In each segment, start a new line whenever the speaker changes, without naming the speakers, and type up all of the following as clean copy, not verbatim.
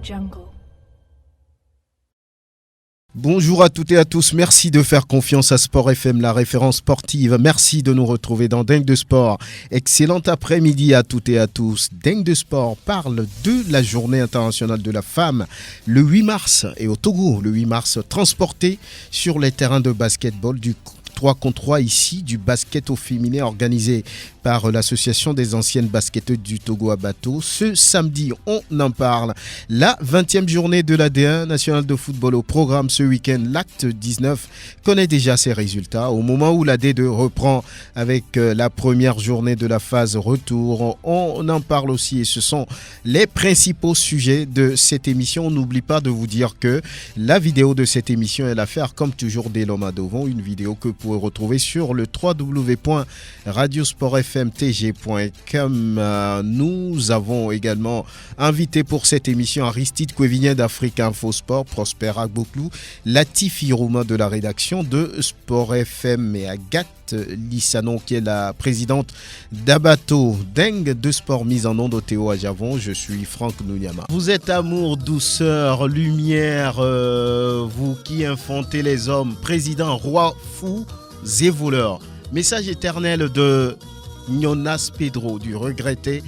Jungle.
Bonjour à toutes et à tous, merci de faire confiance à Sport FM, la référence sportive. Merci de nous retrouver dans Dingue de Sport. Excellent après-midi à toutes et à tous. Dingue de Sport parle de la journée internationale de la femme le 8 mars et au Togo, le 8 mars, transporté sur les terrains de basketball du 3 contre 3 ici, du basket au féminin organisé par l'association des anciennes basketteuses du Togo à Bateau. Ce samedi, on en parle. La 20e journée de l'AD1 national de football au programme ce week-end, l'acte 19 connaît déjà ses résultats. Au moment où la D2 reprend avec la première journée de la phase retour, on en parle aussi et ce sont les principaux sujets de cette émission. On n'oublie pas de vous dire que la vidéo de cette émission est l'affaire comme toujours d'Eloma Dovon, une vidéo que vous pouvez retrouver sur le www.radiosportfmtg.com. Nous avons également invité pour cette émission Aristide Kouevinien d'Africa Info Sport, Prosper Agboklou, Latifi Rouma de la rédaction de Sport FM et Agathe Lissanon qui est la présidente d'Abato. Dingue de Sport mise en onde au Théo à Javon. Je suis Franck Nounyama. Vous êtes amour, douceur, lumière, vous qui infantez les hommes, président, roi, fou et voleur. Message éternel de Jonas Pedro, du regretté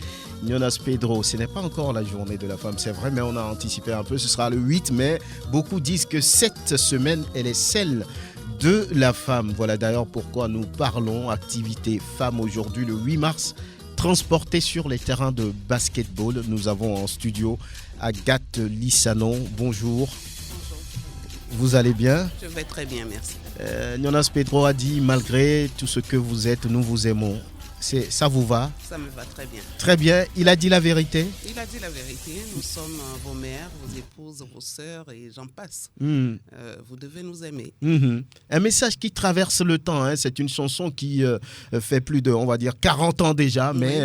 Jonas Pedro. Ce n'est pas encore la journée de la femme, c'est vrai, mais on a anticipé un peu. Ce sera le 8 mai. Beaucoup disent que cette semaine, elle est celle de la femme. Voilà d'ailleurs pourquoi nous parlons activité femme aujourd'hui, le 8 mars, transportée sur les terrains de basketball. Nous avons en studio Agathe Lissanon. Bonjour. Vous allez bien?
Je vais très bien, merci.
Jonas Pedro a dit, malgré tout ce que vous êtes, nous vous aimons. Ça vous va?
Ça me va très bien.
Très bien. Il a dit la vérité?
Il a dit la vérité. Nous sommes vos mères, vos épouses, vos sœurs et j'en passe. Vous devez nous aimer.
Un message qui traverse le temps. Hein. C'est une chanson qui fait plus de, on va dire, 40 ans déjà, mais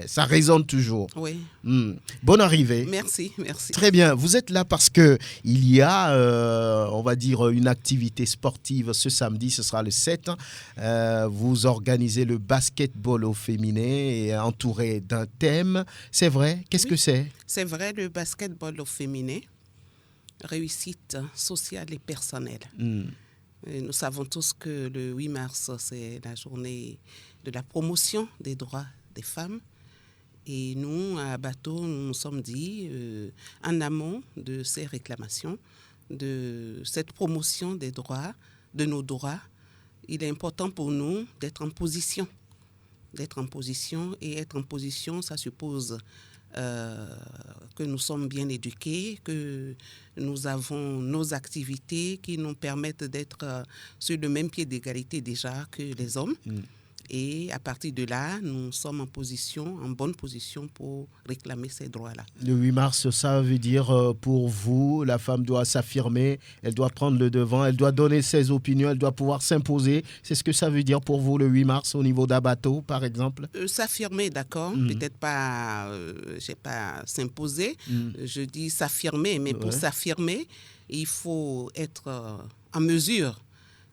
ça résonne toujours.
Oui.
Bonne arrivée.
Merci, merci.
Très bien. Vous êtes là parce que il y a, on va dire, une activité sportive ce samedi. Ce sera le 7. Vous organisez le basketball au féminin et entouré d'un thème. C'est vrai? Qu'est-ce que c'est?
C'est vrai, le basketball au féminin, réussite sociale et personnelle. Et nous savons tous que le 8 mars, c'est la journée de la promotion des droits des femmes. Et nous, à Bateau, nous nous sommes dit, en amont de ces réclamations, de cette promotion des droits, de nos droits, il est important pour nous d'être en position. D'être en position, et être en position, ça suppose que nous sommes bien éduqués, que nous avons nos activités qui nous permettent d'être sur le même pied d'égalité déjà que les hommes. Et à partir de là, nous sommes en bonne position pour réclamer ces droits-là. Le
8 mars, ça veut dire pour vous, la femme doit s'affirmer, elle doit prendre le devant, elle doit donner ses opinions, elle doit pouvoir s'imposer. C'est ce que ça veut dire pour vous le 8 mars au niveau d'Abato, par exemple?
S'affirmer, d'accord. Peut-être pas, pas s'imposer. Je dis s'affirmer, mais pour s'affirmer, il faut être en mesure.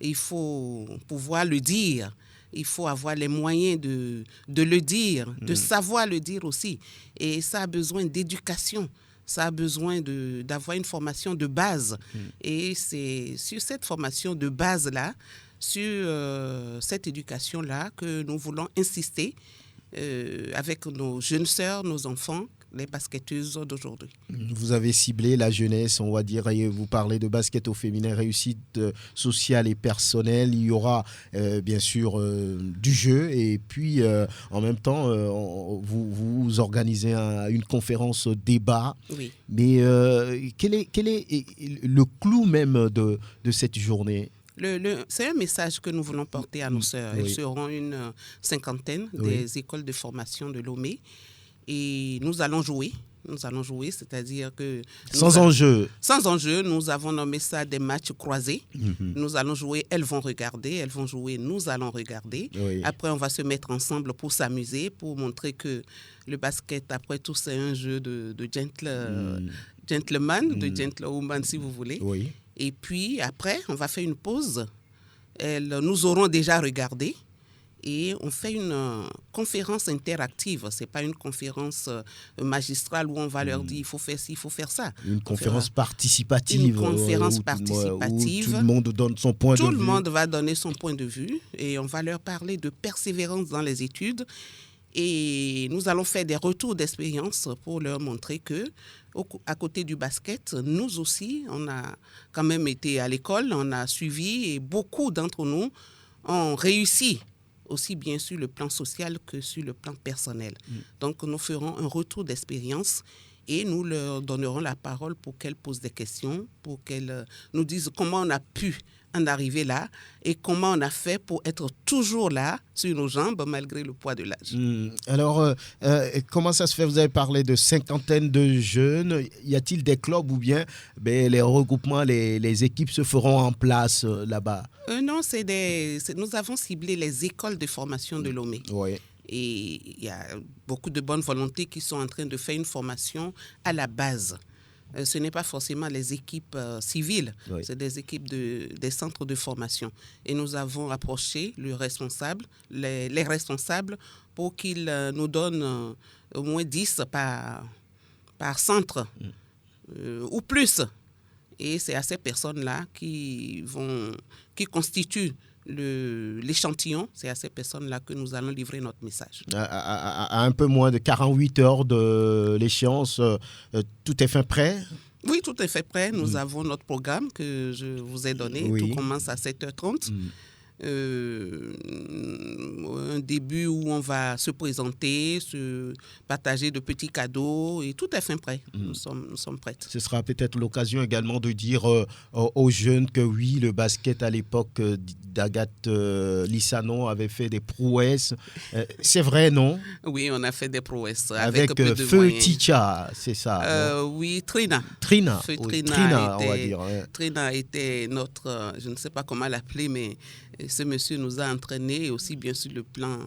Il faut pouvoir le dire. Il faut avoir les moyens de le dire, de savoir le dire aussi. Et ça a besoin d'éducation. Ça a besoin d'avoir une formation de base. Et c'est sur cette formation de base-là, sur cette éducation-là, que nous voulons insister avec nos jeunes sœurs, nos enfants, les basketteuses d'aujourd'hui.
Vous avez ciblé la jeunesse, on va dire, et vous parlez de basket au féminin, réussite sociale et personnelle. Il y aura bien sûr du jeu et puis en même temps, vous organisez une conférence débat.
Oui.
Mais quel est le clou même de cette journée?
C'est un message que nous voulons porter à nos sœurs. Elles seront une cinquantaine des écoles de formation de Lomé. Et nous allons jouer, c'est-à-dire que...
Sans enjeu,
nous avons nommé ça des matchs croisés. Nous allons jouer, elles vont jouer, nous allons regarder. Après, on va se mettre ensemble pour s'amuser, pour montrer que le basket, après tout, c'est un jeu de gentleman, de gentlewoman, si vous voulez. Et puis, après, on va faire une pause. Nous aurons déjà regardé. et on fait une conférence interactive. Ce n'est pas une conférence magistrale où on va leur dire il faut faire ci, il faut faire ça.
Une conférence participative.
Une conférence
où
participative.
Tout le monde donne son point de vue.
Tout le monde va donner son point de vue et on va leur parler de persévérance dans les études. Et nous allons faire des retours d'expérience pour leur montrer que, à côté du basket, nous aussi, on a quand même été à l'école, on a suivi et beaucoup d'entre nous ont réussi, aussi bien sur le plan social que sur le plan personnel. Donc, nous ferons un retour d'expérience et nous leur donnerons la parole pour qu'elles posent des questions, pour qu'elles nous disent comment on a pu en arriver là et comment on a fait pour être toujours là sur nos jambes malgré le poids de l'âge.
Alors, comment ça se fait? Vous avez parlé de cinquantaine de jeunes. Y a-t-il des clubs ou bien les regroupements, les équipes se feront en place là-bas?
Non, nous avons ciblé les écoles de formation de Lomé.
Oui.
Et il y a beaucoup de bonnes volontés qui sont en train de faire une formation à la base. Ce n'est pas forcément les équipes civiles, c'est des équipes des centres de formation. Et nous avons approché les responsables pour qu'ils nous donnent au moins 10 par centre ou plus. Et c'est à ces personnes-là qui constituent l'échantillon, c'est à ces personnes-là que nous allons livrer notre message.
À un peu moins de 48 heures de l'échéance, tout est fin prêt?
Oui, tout est fait prêt. Nous avons notre programme que je vous ai donné.
Oui.
Tout commence à 7h30. Un début où on va se présenter, se partager de petits cadeaux et tout est fin prêt. Nous sommes prêts.
Ce sera peut-être l'occasion également de dire aux jeunes que oui, le basket à l'époque d'Agathe Lissanon avait fait des prouesses. C'est vrai, non?
Oui, on a fait des prouesses.
Avec
peu de
Feu
moyens.
Ticha, c'est ça?
Oui, Trina.
Trina,
Feu
oui,
Trina
on va dire.
Trina était notre, je ne sais pas comment l'appeler, mais ce monsieur nous a entraînés aussi bien sur le plan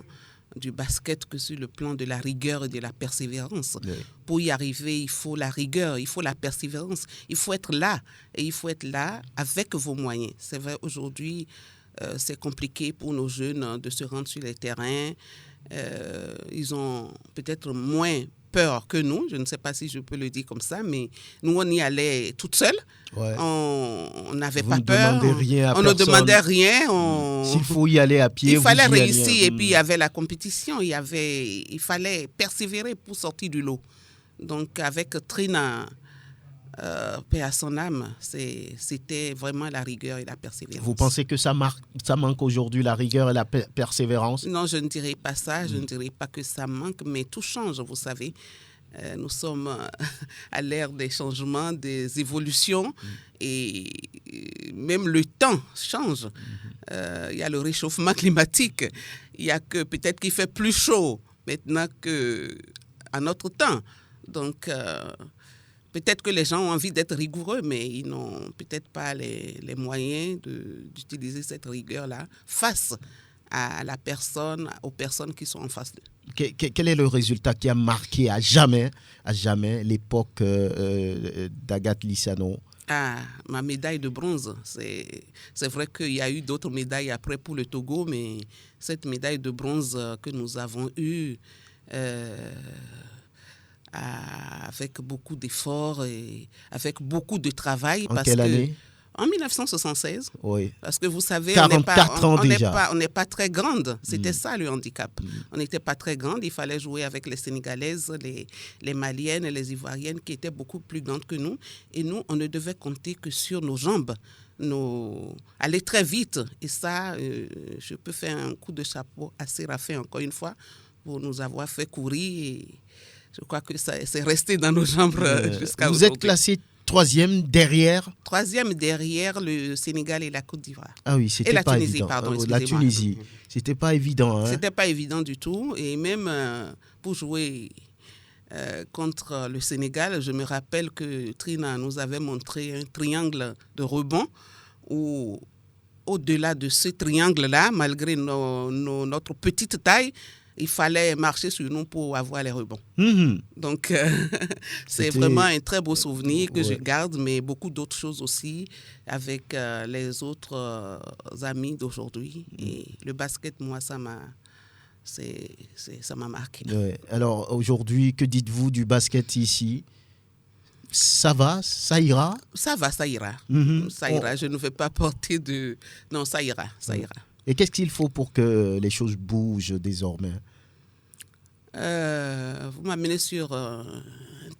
du basket que sur le plan de la rigueur et de la persévérance. Oui. Pour y arriver, il faut la rigueur, il faut la persévérance, il faut être là et il faut être là avec vos moyens. C'est vrai, aujourd'hui, c'est compliqué pour nos jeunes de se rendre sur les terrains. Ils ont peut-être moins peur que nous, je ne sais pas si je peux le dire comme ça, mais nous, on y allait toute seule. Ouais. On n'avait pas peur. On ne demandait rien.
S'il faut y aller à pied,
il fallait réussir. Et puis, il y avait la compétition. Il fallait persévérer pour sortir du lot. Donc, avec Trina, paix à son âme, c'était vraiment la rigueur et la persévérance.
Vous pensez que ça manque aujourd'hui, la rigueur et la persévérance?
Non, je ne dirais pas ça. Je ne dirais pas que ça manque, mais tout change, vous savez. Nous sommes à l'ère des changements, des évolutions et même le temps change. Il y a le réchauffement climatique. Il y a que peut-être qu'il fait plus chaud maintenant qu'à notre temps. Donc, peut-être que les gens ont envie d'être rigoureux, mais ils n'ont peut-être pas les moyens d'utiliser cette rigueur-là face à aux personnes qui sont en face d'eux.
Quel est le résultat qui a marqué à jamais l'époque d'Agathe Lissanon?
Ma médaille de bronze. C'est vrai qu'il y a eu d'autres médailles après pour le Togo, mais cette médaille de bronze que nous avons eue avec beaucoup d'efforts et avec beaucoup de travail.
En quelle année?
En 1976.
Oui.
Parce que vous savez,
44 ans déjà.
On n'est pas très grande. C'était ça le handicap. On n'était pas très grande. Il fallait jouer avec les Sénégalaises, les Maliennes et les Ivoiriennes qui étaient beaucoup plus grandes que nous. Et nous, on ne devait compter que sur nos jambes. Aller très vite. Et ça, je peux faire un coup de chapeau à Séraphin, encore une fois, pour nous avoir fait courir. Et je crois que ça c'est resté dans nos jambes jusqu'à aujourd'hui.
Vous êtes classé troisième derrière
le Sénégal et la Côte d'Ivoire.
Ah oui, c'était
pas
Tunisie,
évident. Pardon,
la Tunisie, c'était pas évident.
C'était pas évident du tout. Et même pour jouer contre le Sénégal, je me rappelle que Trina nous avait montré un triangle de rebond où, au-delà de ce triangle-là, malgré notre petite taille, il fallait marcher sur nous pour avoir les rebonds. Donc, c'est vraiment un très beau souvenir que je garde, mais beaucoup d'autres choses aussi avec les autres amis d'aujourd'hui. Et le basket, moi, ça m'a ça m'a marqué.
Ouais. Alors aujourd'hui, que dites-vous du basket ici? Ça va, ça ira?
Ça va, ça ira. Ça ira. Je ne vais pas porter de... Non, ça ira, ça ira.
Et qu'est-ce qu'il faut pour que les choses bougent désormais?
Vous m'amenez sur un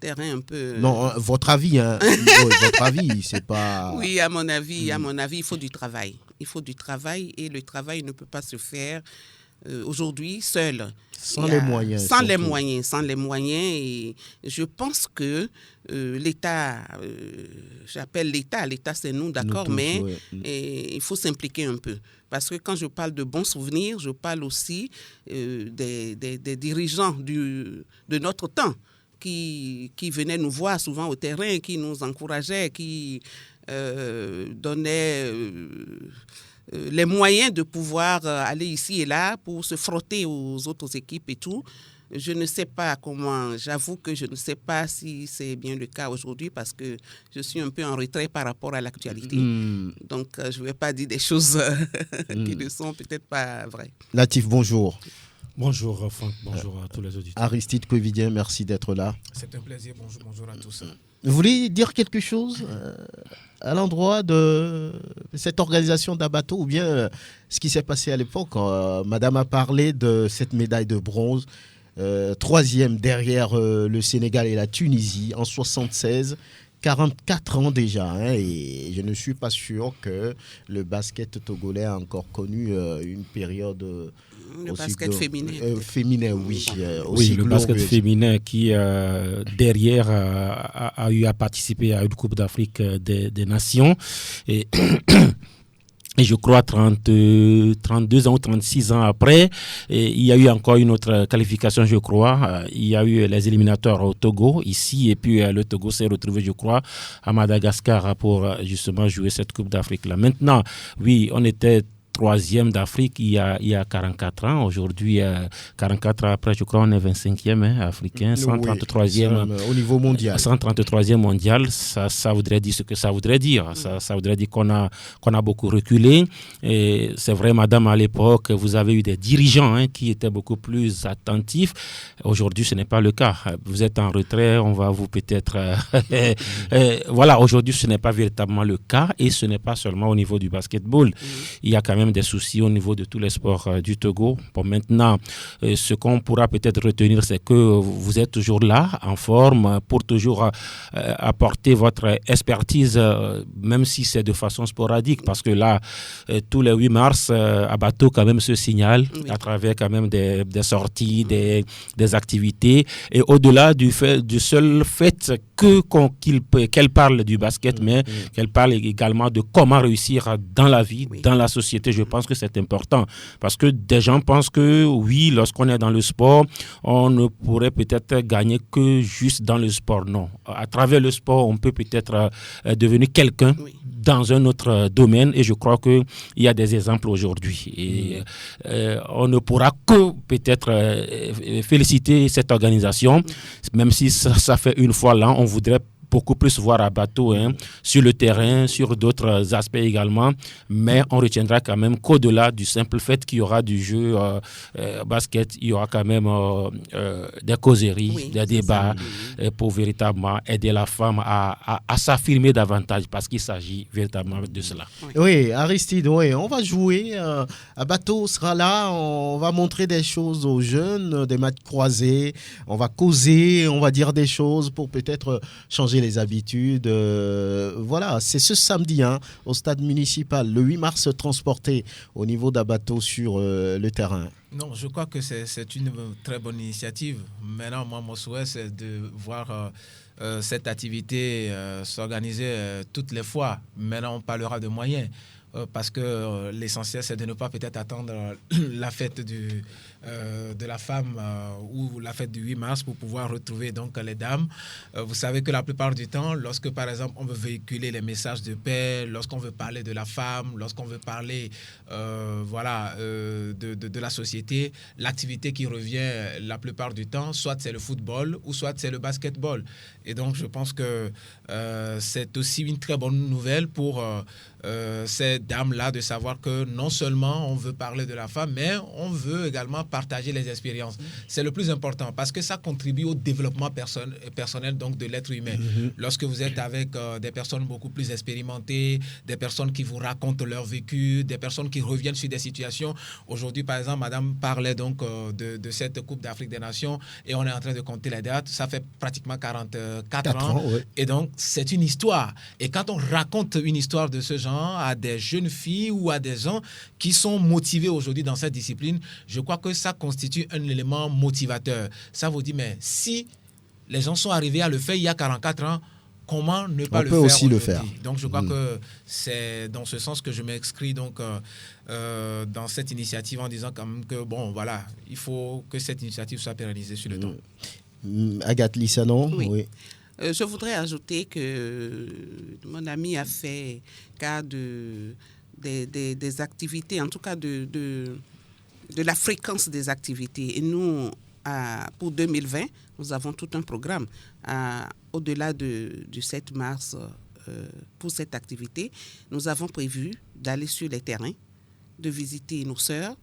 terrain un peu...
Non, votre avis, hein. Votre avis, c'est pas...
Oui, à mon avis, il faut du travail. Il faut du travail et le travail ne peut pas se faire aujourd'hui seul.
Sans les moyens.
Sans les moyens. Et je pense que l'État, j'appelle l'État c'est nous, d'accord,
tous,
mais
ouais.
il faut s'impliquer un peu. Parce que quand je parle de bons souvenirs, je parle aussi des dirigeants de notre temps qui venaient nous voir souvent au terrain, qui nous encourageaient, qui donnaient... les moyens de pouvoir aller ici et là pour se frotter aux autres équipes et tout. Je ne sais pas comment, j'avoue que je ne sais pas si c'est bien le cas aujourd'hui parce que je suis un peu en retrait par rapport à l'actualité. Donc, je ne vais pas dire des choses qui ne sont peut-être pas vraies.
Latif, bonjour.
Bonjour Franck, bonjour à tous les auditeurs.
Aristide Covidien, merci d'être là.
C'est un plaisir, bonjour à tous.
Vous voulez dire quelque chose à l'endroit de cette organisation d'Abato ou bien ce qui s'est passé à l'époque? Madame a parlé de cette médaille de bronze, troisième derrière le Sénégal et la Tunisie en 76. 44 ans déjà, hein, et je ne suis pas sûr que le basket togolais a encore connu une période...
Le basket féminin.
Féminin, oui.
Oui, le basket féminin qui, derrière, a eu à participer à une Coupe d'Afrique des Nations. Et... Et je crois 32 ans ou 36 ans après, il y a eu encore une autre qualification, je crois. Il y a eu les éliminatoires au Togo, ici, et puis le Togo s'est retrouvé, je crois, à Madagascar pour justement jouer cette Coupe d'Afrique-là. Maintenant, oui, on était troisième d'Afrique il y a 44 ans. Aujourd'hui, 44 ans après, je crois, on est 25e africain, 133e
au niveau mondial.
133e mondial, ça voudrait dire ce que ça voudrait dire. Ça voudrait dire qu'on a beaucoup reculé. Et c'est vrai, madame, à l'époque, vous avez eu des dirigeants qui étaient beaucoup plus attentifs. Aujourd'hui, ce n'est pas le cas. Vous êtes en retrait, on va vous peut-être... voilà, aujourd'hui, ce n'est pas véritablement le cas et ce n'est pas seulement au niveau du basketball. Il y a quand même des soucis au niveau de tous les sports du Togo. Bon, maintenant, ce qu'on pourra peut-être retenir, c'est que vous êtes toujours là, en forme, pour toujours apporter votre expertise, même si c'est de façon sporadique, parce que là, tous les 8 mars, Abato quand même se signale à travers quand même des sorties, des activités, et au-delà du seul fait qu'elle parle du basket, mais qu'elle parle également de comment réussir dans la vie, dans la société. Je pense que c'est important parce que des gens pensent que oui, lorsqu'on est dans le sport, on ne pourrait peut-être gagner que juste dans le sport. Non. À travers le sport, on peut peut-être devenir quelqu'un dans un autre domaine et je crois qu'il y a des exemples aujourd'hui. Et on ne pourra que peut-être féliciter cette organisation, même si ça fait une fois là, on voudrait beaucoup plus voir Abato sur le terrain, sur d'autres aspects également, mais on retiendra quand même qu'au-delà du simple fait qu'il y aura du jeu basket, il y aura quand même des causeries, des débats pour véritablement aider la femme à s'affirmer davantage parce qu'il s'agit véritablement de cela.
Oui, Aristide, on va jouer, Abato sera là, on va montrer des choses aux jeunes, des matchs croisés, on va causer, on va dire des choses pour peut-être changer les habitudes. Voilà, c'est ce samedi au stade municipal, le 8 mars, transporté au niveau d'Abato sur le terrain.
Non, je crois que c'est une très bonne initiative. Maintenant, moi, mon souhait, c'est de voir cette activité s'organiser toutes les fois. Maintenant, on parlera de moyens. Parce que l'essentiel, c'est de ne pas peut-être attendre la fête de la femme ou la fête du 8 mars pour pouvoir retrouver donc les dames. Vous savez que la plupart du temps, lorsque par exemple on veut véhiculer les messages de paix, lorsqu'on veut parler de la femme, lorsqu'on veut parler de la société, l'activité qui revient la plupart du temps, soit c'est le football ou soit c'est le basketball. Et donc je pense que c'est aussi une très bonne nouvelle pour ces dames-là de savoir que non seulement on veut parler de la femme, mais on veut également partager les expériences. C'est le plus important parce que ça contribue au développement personnel donc de l'être humain. Lorsque vous êtes avec des personnes beaucoup plus expérimentées, des personnes qui vous racontent leur vécu, des personnes qui reviennent sur des situations. Aujourd'hui, par exemple, madame parlait donc de cette Coupe d'Afrique des Nations et on est en train de compter les dates. Ça fait pratiquement 44 ans.
Ouais.
Et donc, c'est une histoire. Et quand on raconte une histoire de ce genre à des jeunes filles ou à des gens qui sont motivés aujourd'hui dans cette discipline, je crois que ça constitue un élément motivateur. Ça vous dit, mais si les gens sont arrivés à le faire il y a 44 ans, comment ne pas
on
le
peut
faire
aussi
aujourd'hui?
le faire.
Donc, je crois que c'est dans ce sens que je m'inscris donc, dans cette initiative en disant quand même que, bon, voilà, il faut que cette initiative soit pérennisée sur le temps.
Agathe Lissanon,
oui. Je voudrais ajouter que mon ami a fait cas des activités, en tout cas de la fréquence des activités. Et nous, pour 2020, nous avons tout un programme. Au-delà du 7 mars, pour cette activité, nous avons prévu d'aller sur les terrains, de visiter nos sœurs,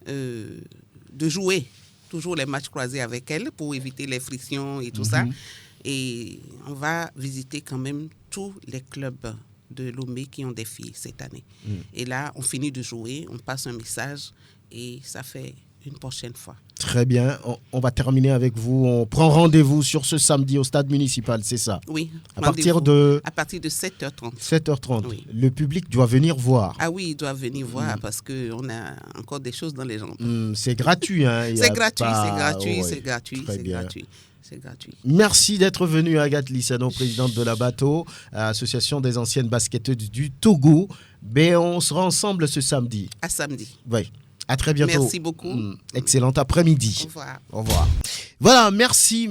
de jouer toujours les matchs croisés avec elles pour éviter les frictions et tout ça. Et on va visiter quand même tous les clubs de Lomé qui ont des filles cette année. Et là, on finit de jouer, on passe un message et ça fait une prochaine fois.
Très bien. On va terminer avec vous. On prend rendez-vous sur ce samedi au stade municipal, c'est ça?
Oui.
À partir de
7h30.
7h30.
Oui.
Le public doit venir voir.
Ah oui, il doit venir voir parce qu'on a encore des choses dans les jambes.
C'est gratuit. Hein.
C'est gratuit,
Ouais.
c'est gratuit,
Très
c'est
bien.
gratuit. C'est gratuit.
Merci d'être venu, Agathe Lissanon, présidente de la Bateau, Association des anciennes basketteuses du Togo. Ben, on sera ensemble ce samedi.
À samedi.
Oui. À très bientôt.
Merci beaucoup.
Excellent après-midi.
Au revoir.
Au revoir. Voilà, merci.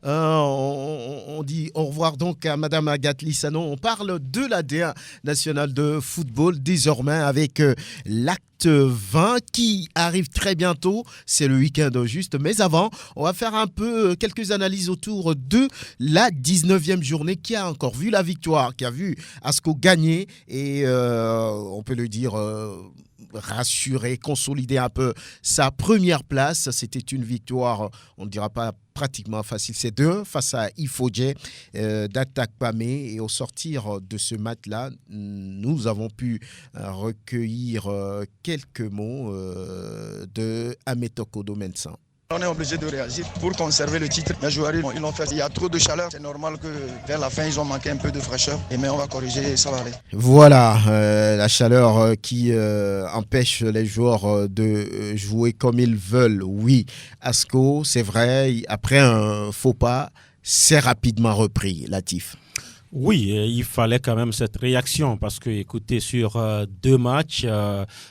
On dit au revoir donc à Madame Agathe Lissanon. On parle de l'ADN national de football désormais avec l'acte 20 qui arrive très bientôt. C'est le week-end juste. Mais avant, on va faire un peu quelques analyses autour de la 19e journée qui a encore vu la victoire, qui a vu Asco gagner et on peut le dire... rassurer, consolider un peu sa première place. C'était une victoire, on ne dira pas pratiquement facile, c'est 2 face à Ifodje d'Attaque Pamé. Et au sortir de ce match-là, nous avons pu recueillir quelques mots de Ametoko Domensan.
On est obligé de réagir pour conserver le titre. Les joueurs, ils l'ont fait. Il y a trop de chaleur. C'est normal que vers la fin, ils ont manqué un peu de fraîcheur. Mais on va corriger et ça va aller.
Voilà, la chaleur qui empêche les joueurs de jouer comme ils veulent. Oui, Asco, c'est vrai, après un faux pas, c'est rapidement repris, Latif.
Oui, il fallait quand même cette réaction parce que, écoutez, sur 2 matchs,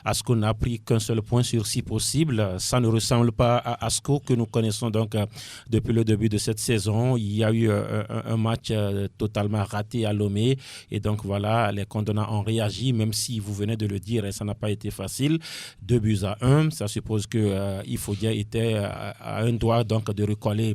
Asco n'a pris qu'un seul point sur 6 possibles. Ça ne ressemble pas à Asco que nous connaissons donc depuis le début de cette saison. Il y a eu un match totalement raté à Lomé et donc voilà, les condamnants ont réagi, même si vous venez de le dire, et ça n'a pas été facile. 2-1, ça suppose que Ifodje était à un doigt donc de recoller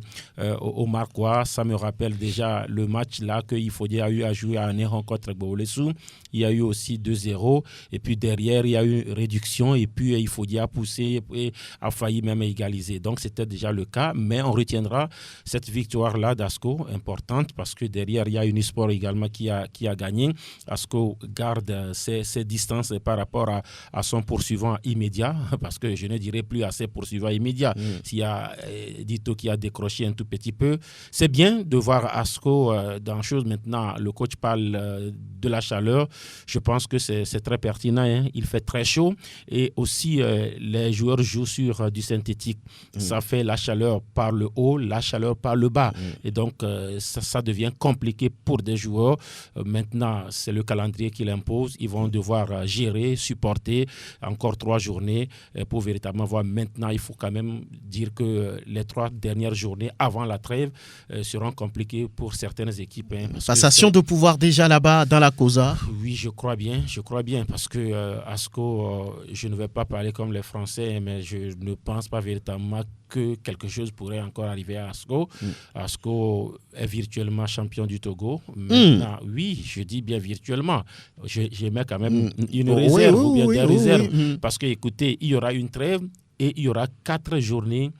au Marquois. Ça me rappelle déjà le match là que Ifodje a eu à jouer à un erreur contre Gbolessou. Il y a eu aussi 2-0 et puis derrière il y a eu une réduction et puis Ifodje a poussé et a failli même égaliser. Donc c'était déjà le cas, mais on retiendra cette victoire là d'Asco importante parce que derrière il y a Unisport également qui a gagné. Asco garde ses distances par rapport à son poursuivant immédiat parce que je ne dirais plus à ses poursuivants immédiats. S'il y a Dito qui a décroché un tout petit peu, c'est bien de voir Asco dans chose maintenant. Le coach parle de la chaleur. Je pense que c'est très pertinent. Hein. Il fait très chaud et aussi les joueurs jouent sur du synthétique. Ça fait la chaleur par le haut, la chaleur par le bas. Et donc, ça devient compliqué pour des joueurs. Maintenant, c'est le calendrier qui l'impose. Ils vont devoir gérer, supporter encore 3 journées pour véritablement voir. Maintenant, il faut quand même dire que les 3 dernières journées avant la trêve seront compliquées pour certaines équipes. Hein,
Face à sensation de pouvoir déjà là-bas dans la COSA?
Oui, je crois bien, parce que ASCO, je ne vais pas parler comme les Français, mais je ne pense pas véritablement que quelque chose pourrait encore arriver à ASCO. ASCO est virtuellement champion du Togo. Maintenant, oui, je dis bien virtuellement. Je mets quand même une réserve ou bien des réserves. Parce que, écoutez, il y aura une trêve et il y aura 4 journées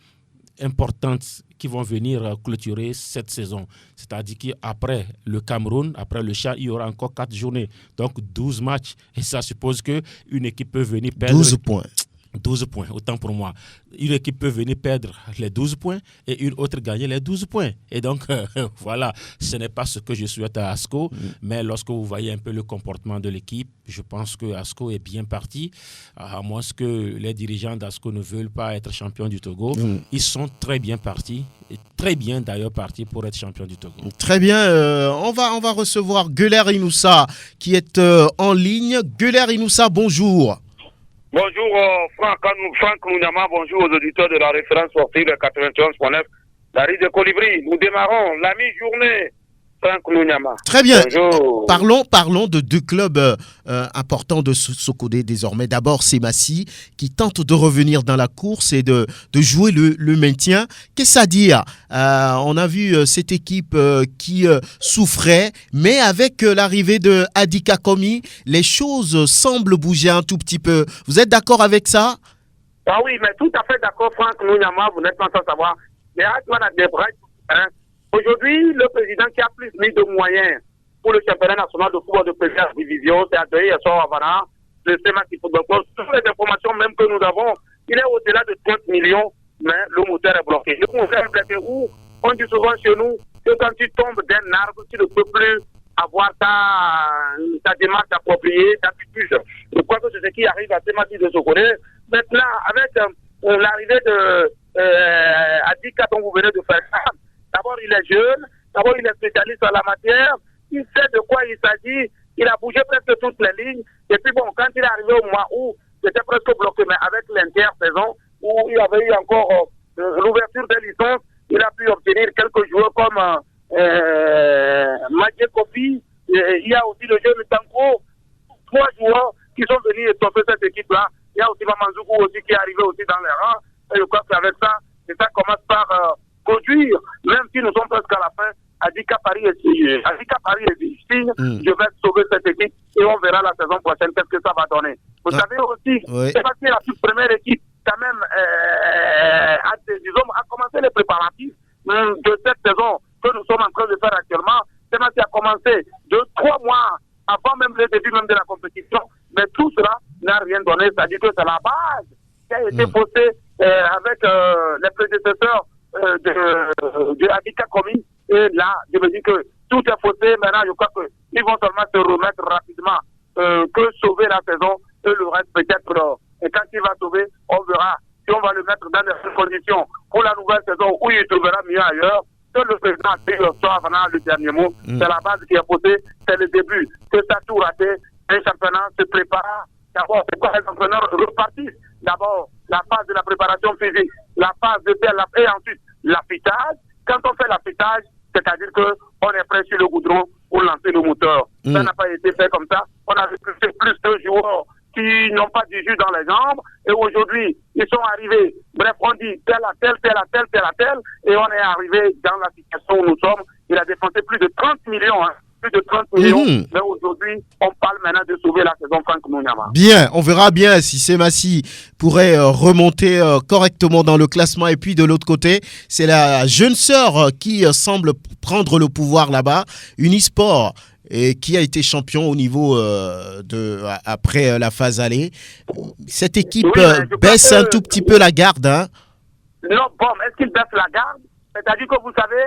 importantes qui vont venir clôturer cette saison. C'est-à-dire qu'après le Cameroun, après le Tchad, il y aura encore 4 journées. Donc 12 matchs. Et ça suppose qu'une équipe peut venir perdre 12 points, autant pour moi. Une équipe peut venir perdre les 12 points et une autre gagner les 12 points. Et donc, voilà, ce n'est pas ce que je souhaite à ASCO. Mais lorsque vous voyez un peu le comportement de l'équipe, je pense que ASCO est bien parti. À moins que les dirigeants d'ASCO ne veulent pas être champions du Togo. Ils sont très bien partis. Et très bien d'ailleurs partis pour être champions du Togo.
Très bien. On va recevoir Guler Inoussa qui est en ligne. Guler Inoussa, bonjour.
Bonjour Franck Nouniama, bonjour aux auditeurs de la référence sportive de 91.9, la rue de Colibri. Nous démarrons la mi-journée, Franck Nouniama.
Très bien.
Bonjour.
Parlons de 2 clubs importants de Sokodé désormais. D'abord, Semassi qui tente de revenir dans la course et de jouer le maintien. Qu'est-ce à dire? On a vu cette équipe qui souffrait, mais avec l'arrivée de Adika Komi, les choses semblent bouger un tout petit peu. Vous êtes d'accord avec ça?
Ah oui, mais tout à fait d'accord, Franck Nouniama, vous n'êtes pas sans savoir. Aujourd'hui, le président qui a plus mis de moyens pour le championnat national de football de première division, c'est Adrien Havana, le Semassi Football Club. Toutes les informations même que nous avons, il est au-delà de 30 millions, mais le moteur est bloqué. Le moteur est bloqué où? On dit souvent chez nous que quand tu tombes d'un arbre, tu ne peux plus avoir ta démarche appropriée, d'habitude. Je crois que c'est ce qui arrive à Semassi de Sokodé. Maintenant, avec l'arrivée de Adika dont vous venez de faire ça, d'abord, il est jeune. D'abord, il est spécialiste en la matière. Il sait de quoi il s'agit. Il a bougé presque toutes les lignes. Et puis bon, quand il est arrivé au mois où c'était presque bloqué, mais avec l'intersaison, où il y avait eu encore l'ouverture des licences, il a pu obtenir quelques joueurs comme Madje Kofi. Il y a aussi le jeune Tanko. 3 joueurs qui sont venus étoffer cette équipe-là. Il y a aussi Mamanzoukou aussi qui est arrivé aussi dans les rangs. Et je crois qu'avec ça, et ça commence par produire, même si nous sommes presque à la fin. Adika Paris est signe. Je vais sauver cette équipe et on verra la saison prochaine qu'est-ce que ça va donner. Vous savez aussi, c'est parce que la toute première équipe, quand même, a commencé les préparatifs de cette saison que nous sommes en train de faire actuellement. C'est parce qu'il a commencé 2-3 mois avant même le début même de la compétition. Mais tout cela n'a rien donné. C'est-à-dire que c'est la base qui a été posée avec les prédécesseurs de Adika Komi. Et là, je me dis que tout est faussé. Maintenant, je crois qu'ils vont seulement se remettre rapidement que sauver la saison. Et le reste, peut-être, et quand il va sauver, on verra si on va le mettre dans des conditions pour la nouvelle saison où il trouvera mieux ailleurs. Que le président a dit le dernier mot. C'est la base qui est posée. C'est le début. Que ça a tout raté. Un championnat se prépare. D'abord, c'est quoi les entraîneurs repartissent? D'abord, la phase de la préparation physique, la phase de tel et ensuite l'affûtage. Quand on fait l'affûtage, c'est-à-dire qu'on est prêt sur le goudron pour lancer le moteur. Ça n'a pas été fait comme ça. On a recruté plus de joueurs qui n'ont pas du jus dans les jambes. Et aujourd'hui, ils sont arrivés. Bref, on dit tel à tel. Et on est arrivé dans la situation où nous sommes. Il a dépensé plus de 30 millions. Plus de 30 millions. Mais aujourd'hui, on parle maintenant de sauver la saison Franck Nouniama.
Bien, on verra bien si Semassi pourrait remonter correctement dans le classement. Et puis de l'autre côté, c'est la jeune sœur qui semble prendre le pouvoir là-bas, Unisport, et qui a été champion au niveau après la phase aller. Cette équipe baisse un tout petit peu la garde. Hein.
Non, bon, est-ce qu'il baisse la garde? C'est-à-dire que vous savez,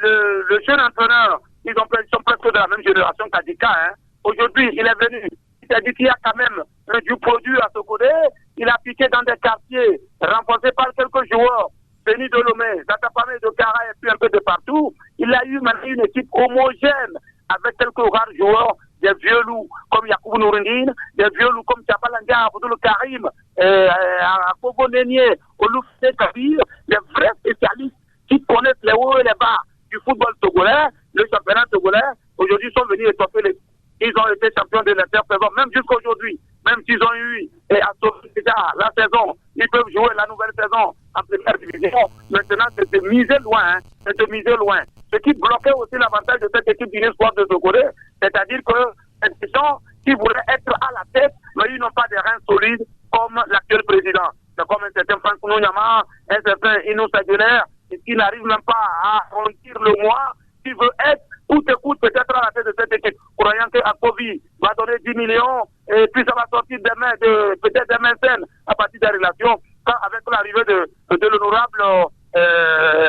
le jeune entraîneur, ils sont presque de la même génération qu'Adika. Hein. Aujourd'hui, il est venu. Il a dit qu'il y a quand même du produit à ce côté. Il a piqué dans des quartiers renforcés par quelques joueurs venus de Lomé, d'Atapamé, de Kara et puis un peu de partout. Il a eu maintenant une équipe homogène avec quelques rares joueurs, des vieux loups comme Yacoub Nourindine, des vieux loups comme Tchabalanga, Abdoul Karim, Akobo Nénier, Olouf Kabir, des vrais spécialistes qui connaissent les hauts et les bas du football togolais, le championnat togolais, aujourd'hui sont venus étoffer les... Ils ont été champions de l'intersaison, même jusqu'à aujourd'hui. Même s'ils ont eu et assommé déjà la saison, ils peuvent jouer la nouvelle saison en première division. Maintenant, c'est de miser loin. C'est de miser loin. Ce qui bloquait aussi l'avantage de cette équipe d'Union Sport de Togolais, c'est-à-dire que ces gens qui voulaient être à la tête, mais ils n'ont pas de reins solides comme l'actuel président. C'est comme un certain Franck Nouniama, un certain Inous Aguilera, qui n'arrive même pas à remplir le mois, qui veut être coûte que coûte peut-être à la tête de cette équipe, croyant qu'Akovi va donner 10 millions et puis ça va sortir peut-être des mains saines à partir des relations. Quand, avec l'arrivée de l'honorable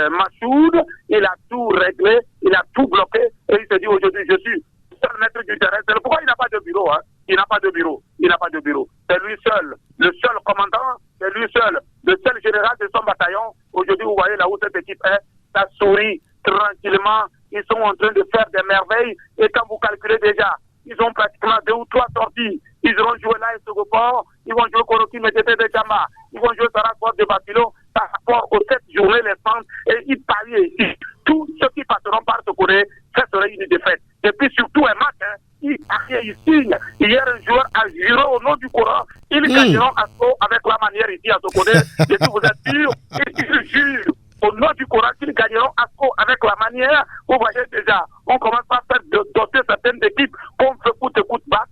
Machoud, il a tout réglé, il a tout bloqué et il se dit aujourd'hui je suis seul maître du terrain. C'est pourquoi il n'a pas de bureau. Il n'a pas de bureau. Il n'a pas de bureau. C'est lui seul, le seul commandant, c'est lui seul, le seul général de son bataillon. Aujourd'hui, vous voyez là où cette équipe est, ça sourit tranquillement. Ils sont en train de faire des merveilles. Et quand vous calculez déjà, ils ont pratiquement 2 ou 3 sorties. Ils vont jouer là et Sogoport, ils vont jouer Koroki Métété de Chama, ils vont jouer Sarakot de Bafilo, par rapport aux 7 journées restantes. Et ils parient ici. Tous ceux qui passeront par ce côté, ça serait une défaite. Et puis surtout un match, ils parient ici. Hier, un joueur a juré au nom du Coran. Ils gagneront à Sceaux avec la manière ici à ce côté. Et si vous êtes sûr, ils jurent au nom du Coran qu'ils gagneront à Sceaux avec la manière. Vous voyez déjà, on commence par faire doter certaines équipes qu'on fait coûte basse.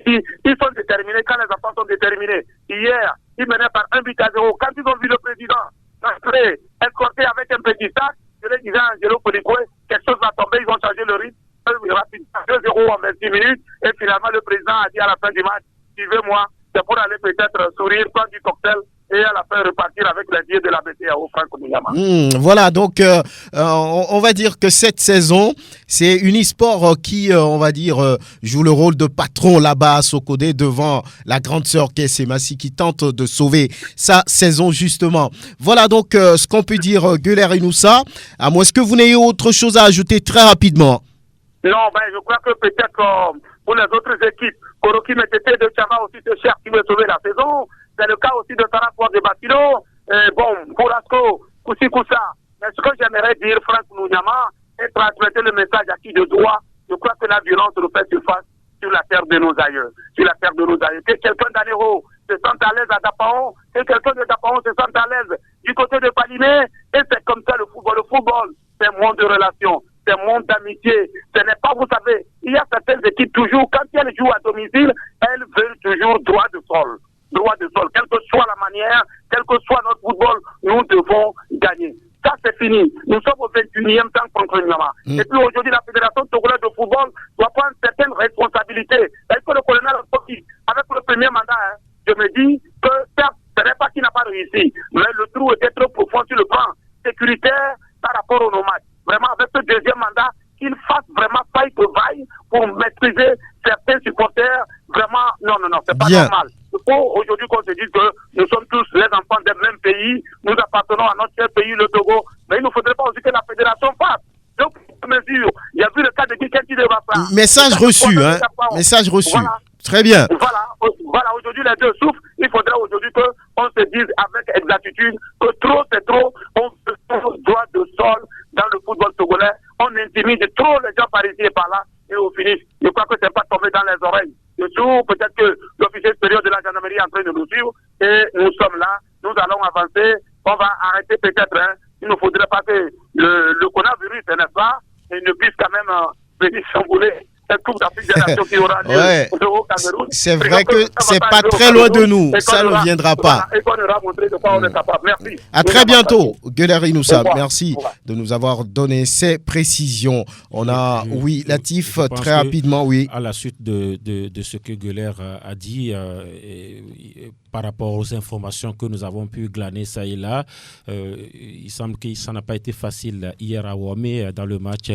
Ils sont déterminés quand les enfants sont déterminés. Hier, ils menaient par 1-0. Quand ils ont vu le président entrer, escorté avec un petit sac, je leur disais à Angelo Policoué, quelque chose va tomber, ils ont changé le rythme. 2-0 en 26 minutes. Et finalement, le président a dit à la fin du match, suivez-moi, c'est pour aller peut-être sourire, prendre du cocktail et à la fin repartir avec les dieux de la BCAO, Franck Nouniama.
Voilà, donc on va dire que cette saison, c'est Unisport qui, on va dire, joue le rôle de patron là-bas à Sokodé devant la grande sœur KS Massi qui tente de sauver sa saison justement. Voilà donc ce qu'on peut dire, Guler Inoussa. À moins que vous n'ayez autre chose à ajouter très rapidement.
Non, je crois que peut-être pour les autres équipes, Koroki Métété de Chama aussi se cherche qui veut sauver la saison. C'est le cas aussi de Sarakot de Bafilo. Pour Asco, Koussa. Mais ce que j'aimerais dire, Franck Nouniama, et transmettre le message à qui de droit, je crois que la violence refait surface sur la terre de nos aïeux. Sur la terre de nos aïeux. Que quelqu'un d'Anéro se sente à l'aise à Dapaon, que quelqu'un de Dapaon se sente à l'aise du côté de Palimé. Et c'est comme ça le football. Le football, c'est un monde de relations. C'est un monde d'amitié. Ce n'est pas, vous savez, il y a certaines équipes toujours, quand elles jouent à domicile, elles veulent toujours droit de sol. Droit de sol. Quelle que soit la manière, quel que soit notre football, nous devons gagner. Ça, c'est fini. Nous sommes au 21e temps contre Niama. Et puis aujourd'hui, la Fédération togolaise de football doit prendre certaines responsabilités. Est-ce que le colonel Okoki, avec le premier mandat, je me dis que certes, ce n'est pas qu'il n'a pas réussi, mais le trou était trop profond sur le plan sécuritaire par rapport aux nomades. Vraiment, avec ce deuxième mandat, qu'il fasse vraiment faille que vaille pour maîtriser certains supporters. Vraiment, non, c'est pas normal. Il faut aujourd'hui qu'on se dise que nous sommes tous les enfants des mêmes pays, nous appartenons à notre pays, le Togo, mais il ne faudrait pas aussi que la fédération fasse. Donc, mesure, il y a vu le cas de quelqu'un qui devra faire.
Message reçu, Message reçu. Voilà. Très bien.
Voilà, aujourd'hui les deux souffrent. Il faudrait aujourd'hui qu'on se dise avec exactitude que trop c'est trop. On se droit de sol dans le football togolais. On intimide trop les gens par ici et par là. Et au finish, je crois que c'est pas tombé dans les oreilles. Surtout, peut-être que l'officier supérieur de la gendarmerie est en train de nous suivre. Et nous sommes là. Nous allons avancer. On va arrêter peut-être. Il ne faudrait pas que le coronavirus, n'est-ce pas, il ne puisse quand même venir chambouler.
C'est vrai que c'est pas très loin de nous, ça ne viendra pas. À très bientôt, Guler Inoussa. Merci de nous avoir donné ces précisions. On a, Latif, très rapidement,
à la suite de ce que Guler a dit, par rapport aux informations que nous avons pu glaner ça et là, il semble que ça n'a pas été facile hier à Ouamé dans le match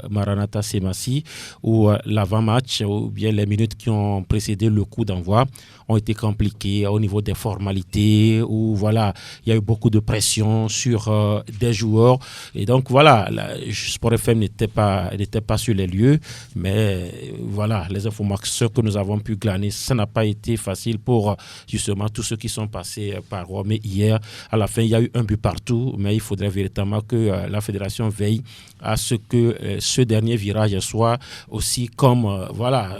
Maranatha Semassi où l'avant-match ou bien les minutes qui ont précédé le coup d'envoi ont été compliquées au niveau des formalités où il y a eu beaucoup de pression sur des joueurs et donc Sport FM n'était pas sur les lieux mais les informations que nous avons pu glaner, ça n'a pas été facile pour justement véritablement tous ceux qui sont passés par Rome. Mais hier, à la fin, il y a eu un but partout, mais il faudrait véritablement que la fédération veille à ce que ce dernier virage soit aussi comme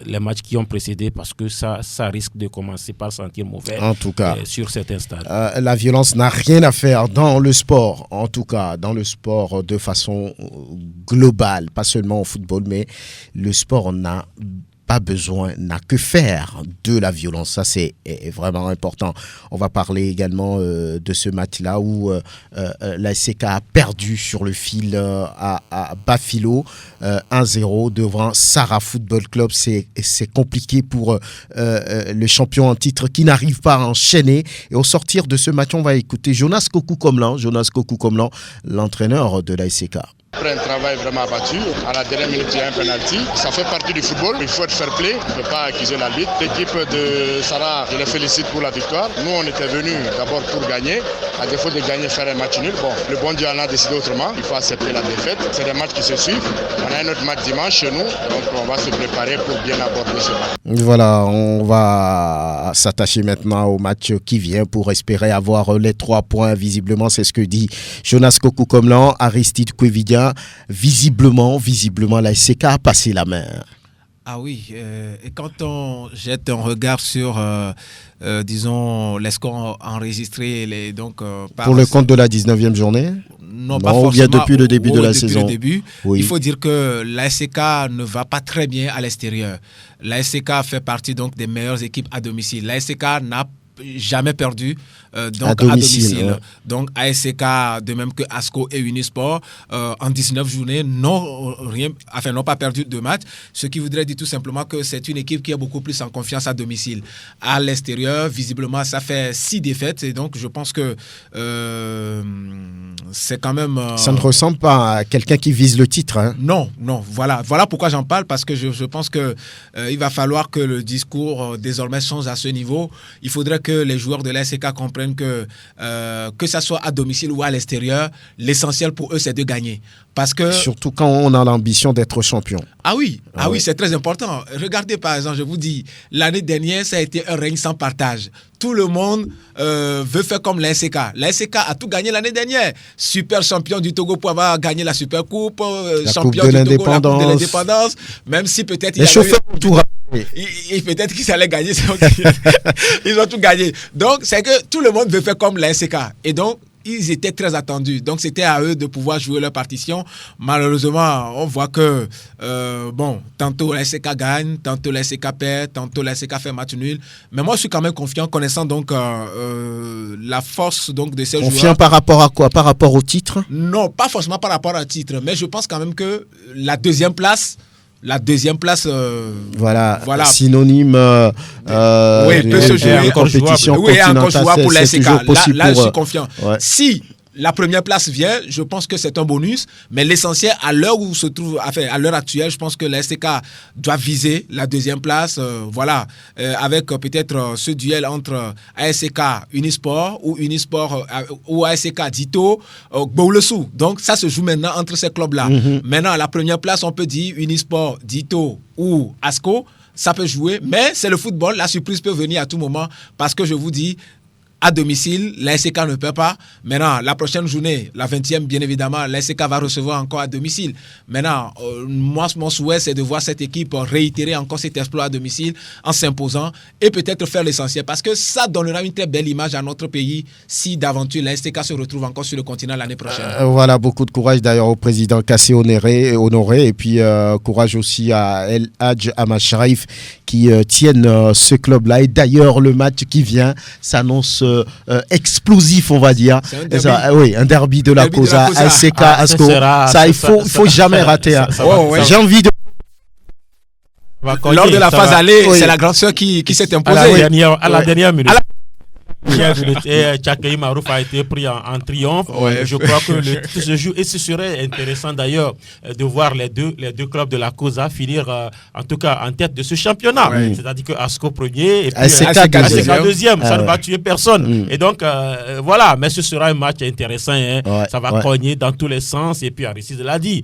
les matchs qui ont précédé, parce que ça risque de commencer par sentir mauvais
en tout cas,
sur certains stades.
La violence n'a rien à faire dans le sport, en tout cas dans le sport de façon globale, pas seulement au football, mais le sport n'a que faire de la violence. Ça, c'est vraiment important. On va parler également de ce match-là où la SCK a perdu sur le fil à Bafilo 1-0 devant Sarah Football Club. C'est compliqué pour le champion en titre qui n'arrive pas à enchaîner. Et au sortir de ce match, on va écouter Jonas Kokou-Komlan, l'entraîneur de la SCK.
Après un travail vraiment abattu, à la dernière minute, il y a un penalty. Ça fait partie du football. Il faut être fair play. On ne peut pas accuser l'arbitre. L'équipe de Sarah, je les félicite pour la victoire. Nous, on était venus d'abord pour gagner. À défaut de gagner, faire un match nul. Bon, le bon Dieu en a décidé autrement. Il faut accepter la défaite. C'est des matchs qui se suivent. On a un autre match dimanche chez nous. Donc, on va se préparer pour bien aborder ce match.
Voilà, on va s'attacher maintenant au match qui vient pour espérer avoir les 3 points. Visiblement, c'est ce que dit Jonas Kokou-Komlan, Aristide Kouevidia. Visiblement, la SCK a passé la main.
Ah oui, et quand on jette un regard sur, disons, les scores enregistrés,
pour le compte de la 19e journée?
Non, pas forcément.
Ou bien depuis le début de la saison?
Oui. Il faut dire que la SCK ne va pas très bien à l'extérieur. La SCK fait partie donc des meilleures équipes à domicile. La SCK n'a jamais perdu donc à domicile. Ouais. Donc ASCK, de même que ASCO et Unisport, en 19 journées n'ont pas perdu de match, ce qui voudrait dire tout simplement que c'est une équipe qui est beaucoup plus en confiance à domicile. À l'extérieur, visiblement, ça fait 6 défaites, et donc je pense que c'est quand même...
Ça ne ressemble pas à quelqu'un qui vise le titre. Hein.
Non, voilà pourquoi j'en parle, parce que je pense que il va falloir que le discours désormais change à ce niveau. Il faudrait que les joueurs de l'ASCK comprennent que ça soit à domicile ou à l'extérieur, l'essentiel pour eux, c'est de gagner. Parce que...
Surtout quand on a l'ambition d'être champion.
Ah oui, c'est très important. Regardez par exemple, je vous dis, l'année dernière, ça a été un règne sans partage. Tout le monde veut faire comme l'ASCK. L'ASCK a tout gagné l'année dernière. Super champion du Togo pour avoir gagné la Super Coupe, champion du Togo, la Coupe de l'Indépendance, même si peut-être...
Les chauffeurs ont tout rappelé.
Et peut-être qu'ils allaient gagner. Ils ont tout gagné. Donc, c'est que tout le monde veut faire comme l'ASCK. Et donc, ils étaient très attendus. Donc, c'était à eux de pouvoir jouer leur partition. Malheureusement, on voit que, tantôt l'ASCK gagne, tantôt l'ASCK perd, tantôt l'ASCK fait match nul. Mais moi, je suis quand même confiant, connaissant donc la force donc, de ces joueurs.
Confiant par rapport à quoi? Par rapport au titre?
Non, pas forcément par rapport au titre. Mais je pense quand même que la deuxième place,
voilà, synonyme
de
compétition continentale,
pour l'ASCK. Là, je suis confiant.
Ouais.
Si la première place vient, je pense que c'est un bonus, mais l'essentiel à l'heure où se trouve, à l'heure actuelle, je pense que l'ASCK doit viser la deuxième place, avec peut-être ce duel entre ASCK Unisport ou Unisport ou ASCK Dito, Gboulessou. Donc ça se joue maintenant entre ces clubs-là. Maintenant, à la première place, on peut dire Unisport, Dito ou ASCO, ça peut jouer, mais c'est le football, la surprise peut venir à tout moment, parce que je vous dis, à domicile, l'ASCK ne perd pas. Maintenant, la prochaine journée, la 20e, bien évidemment, l'ASCK va recevoir encore à domicile. Maintenant, moi, mon souhait, c'est de voir cette équipe réitérer encore cet exploit à domicile en s'imposant et peut-être faire l'essentiel. Parce que ça donnera une très belle image à notre pays si d'aventure l'ASCK se retrouve encore sur le continent l'année prochaine.
Voilà, beaucoup de courage d'ailleurs au président Kassé Honoré et puis courage aussi à El Hadj Amashraif qui tiennent ce club-là. Et d'ailleurs, le match qui vient s'annonce explosif, on va dire. Un derby de la Cosa, ASCK, ASCO. Ça, il faut jamais rater. J'ai envie de...
Lors de la phase aller, c'est la grande sœur qui s'est imposée.
À la dernière minute. Tchakaï Marouf a été pris en triomphe. Ouais. Je crois que le titre se joue et ce serait intéressant d'ailleurs de voir les deux clubs de la COSA finir en tout cas en tête de ce championnat. Ouais. C'est-à-dire que ASCO premier et puis ASK deuxième. Ça ne va tuer personne. Et donc voilà, mais ce sera un match intéressant. Hein. Ça va cogner dans tous les sens et puis Aristide l'a dit.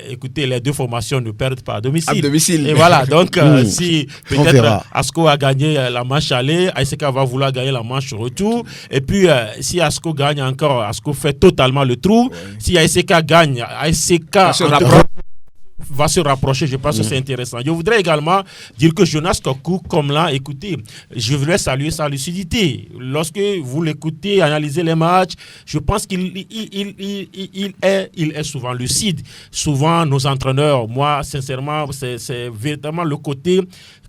Écoutez, les deux formations ne perdent pas à domicile. Et voilà, donc si peut-être ASCO a gagné la manche aller, ASK va vouloir gagner la manche retour. Et puis si ASCO gagne encore, ASCO fait totalement le trou. Si ASK gagne, ASK va se rapprocher, je pense que c'est intéressant. Je voudrais également dire que Jonas Kokou, comme là, écoutez, je voudrais saluer sa lucidité. Lorsque vous l'écoutez, analysez les matchs, je pense qu'il est souvent lucide. Souvent, nos entraîneurs, moi, sincèrement, c'est véritablement le côté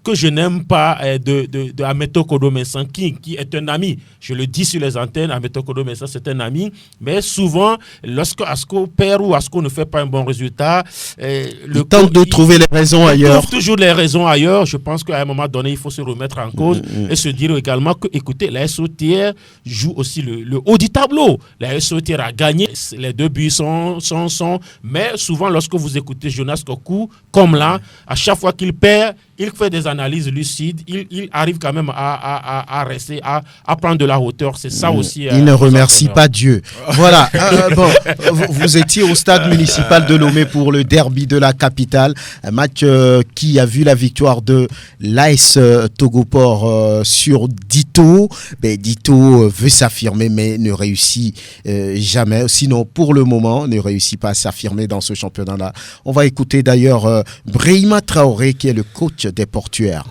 que je n'aime pas de Ameto Kodo-Mensah qui est un ami. Je le dis sur les antennes, Ameto Kodo-Mensah c'est un ami, mais souvent, lorsque ASCO perd ou ASCO ne fait pas un bon résultat,
il tente de trouver les raisons ailleurs. Il trouve
toujours les raisons ailleurs. Je pense qu'à un moment donné, il faut se remettre en cause et se dire également que, écoutez, la SOTR joue aussi le haut du tableau. La SOTR a gagné, les 2 buts sont, mais souvent, lorsque vous écoutez Jonas Kokou, comme là, à chaque fois qu'il perd, il fait des analyses lucides, il arrive quand même à rester, à prendre de la hauteur. C'est ça aussi.
Il ne remercie pas Dieu. Voilà. Bon, vous étiez au stade municipal de Lomé pour le derby de la capitale. Un match qui a vu la victoire de l'AS Togoport sur Dito. Dito veut s'affirmer mais ne réussit jamais. Sinon, pour le moment, ne réussit pas à s'affirmer dans ce championnat-là. On va écouter d'ailleurs Brahima Traoré qui est le coach des portuaires.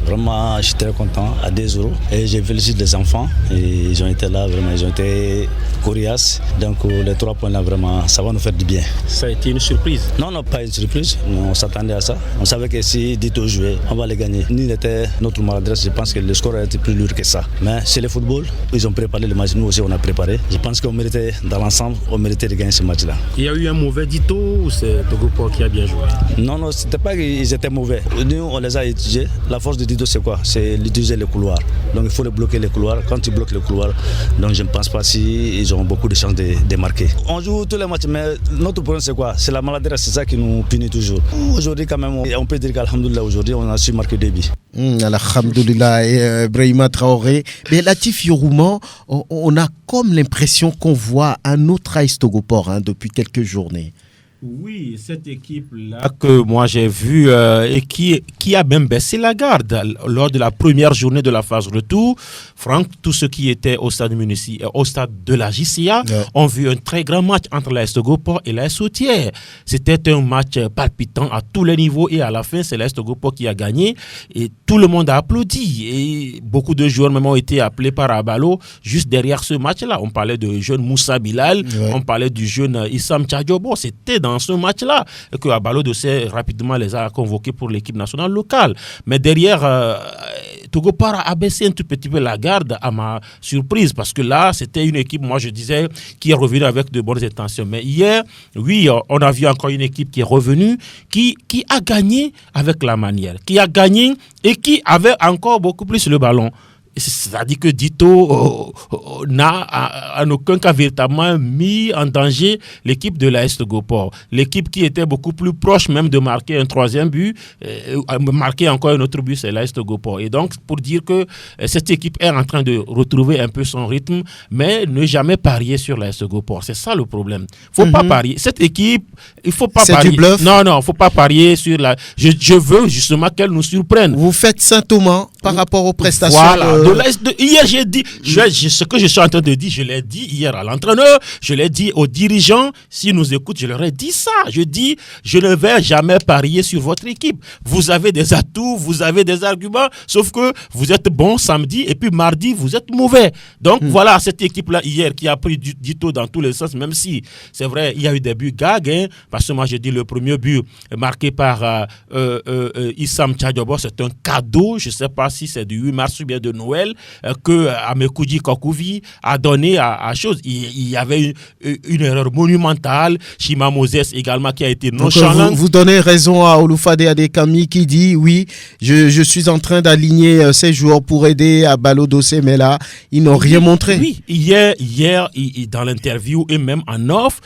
Vraiment, je suis très content à 2-0 et je félicite les enfants. Et ils ont été là, vraiment, ils ont été coriaces. Donc les 3 points là, vraiment, ça va nous faire du bien.
Ça a été une surprise?
Non, pas une surprise. On s'attendait à ça. On savait que si Dito jouait, on va les gagner. Ni n'était notre maladresse, je pense que le score a été plus lourd que ça. Mais c'est le football, ils ont préparé le match, nous aussi on a préparé. Je pense qu'on méritait, dans l'ensemble, on méritait de gagner ce match-là.
Il y a eu un mauvais Dito ou c'est Togoport qui a bien joué?
Non, c'était pas qu'ils étaient mauvais. Nous, on les a étudiés. La force de Dito, c'est quoi? C'est d'utiliser les couloirs. Donc il faut bloquer les couloirs. Quand tu bloques les couloirs, donc je ne pense pas s'ils ont beaucoup de chances de marquer. On joue tous les matchs, mais notre problème c'est quoi? C'est la maladresse, c'est ça qui nous punit toujours. Aujourd'hui quand même, on peut dire qu'alhamdoulilah, aujourd'hui on a su marquer 2 buts.
Alhamdoulilah, et Brahima Traoré. Mais Latif Yorouma, on a comme l'impression qu'on voit un autre AS Togoport depuis quelques journées.
Oui, cette équipe-là que moi j'ai vue et qui a même baissé la garde lors de la première journée de la phase retour. Franck, tous ceux qui étaient au stade municipal, au stade de la JCA, ont vu un très grand match entre l'AS Togoport et l'AS Sotière. C'était un match palpitant à tous les niveaux et à la fin, c'est l'AS Togoport qui a gagné et tout le monde a applaudi. Et beaucoup de joueurs même ont été appelés par Abalo juste derrière ce match-là. On parlait de jeune Moussa Bilal, on parlait du jeune Issam Tchadjobo. C'était dans ce match-là que Abalo Dossé rapidement les a convoqués pour l'équipe nationale locale. Mais derrière, Togoport a abaissé un tout petit peu la garde à ma surprise parce que là, c'était une équipe, moi je disais, qui est revenue avec de bonnes intentions. Mais hier, oui, on a vu encore une équipe qui est revenue, qui a gagné avec la manière, qui a gagné et qui avait encore beaucoup plus le ballon. C'est-à-dire que Dito n'a en aucun cas véritablement mis en danger l'équipe de l'AS Togoport. L'équipe qui était beaucoup plus proche même de marquer un 3e but, marquer encore un autre but, c'est l'AS Togoport. Et donc, pour dire que cette équipe est en train de retrouver un peu son rythme, mais ne jamais parier sur l'AS Togoport. C'est ça le problème. Il ne faut pas parier. Cette équipe, il ne faut pas parier.
C'est du bluff?
Non, il ne faut pas parier sur la... Je veux justement qu'elle nous surprenne.
Vous faites Saint-Thomas par rapport aux prestations...
Voilà. Hier, j'ai dit, ce que je suis en train de dire, je l'ai dit hier à l'entraîneur, je l'ai dit aux dirigeants, s'ils nous écoutent, je leur ai dit ça. Je dis, je ne vais jamais parier sur votre équipe. Vous avez des atouts, vous avez des arguments, sauf que vous êtes bon samedi et puis mardi, vous êtes mauvais. Donc voilà, cette équipe-là hier qui a pris du Dito dans tous les sens, même si c'est vrai, il y a eu des buts gags, parce que moi j'ai dit le premier but marqué par Issam Tchadjobo, c'est un cadeau, je ne sais pas si c'est du 8 mars ou bien de Noël. l'OL que Amekoudji Kokovi a donné à chose. Il y avait une erreur monumentale. Chima Moses également qui a été nonchalant.
Vous donnez raison à Olufade Adekami qui dit oui, je suis en train d'aligner ces joueurs pour aider à Balo Dossé, mais là, ils n'ont rien montré.
Oui, hier, dans l'interview et même en off,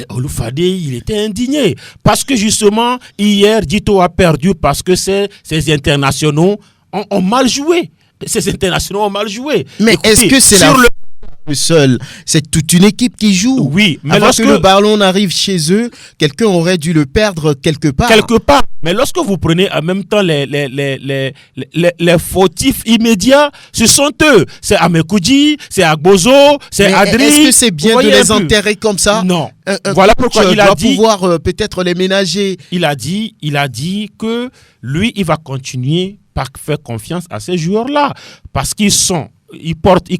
Olufade, il était indigné. Parce que justement, hier, Dito a perdu parce que ces internationaux ont mal joué. Ces internationaux ont mal joué.
Mais écoutez, est-ce que c'est le seul? C'est toute une équipe qui joue.
Oui, mais
avant que le ballon arrive chez eux, quelqu'un aurait dû le perdre quelque part.
Mais lorsque vous prenez en même temps les fautifs immédiats, ce sont eux. C'est Amekoudji, c'est Agbozo, c'est Adri.
Est-ce que c'est bien de les enterrer comme ça?
Non. Voilà pourquoi il a dit
pouvoir peut-être les ménager.
Il a dit que lui, il va continuer par faire confiance à ces joueurs-là parce qu'ils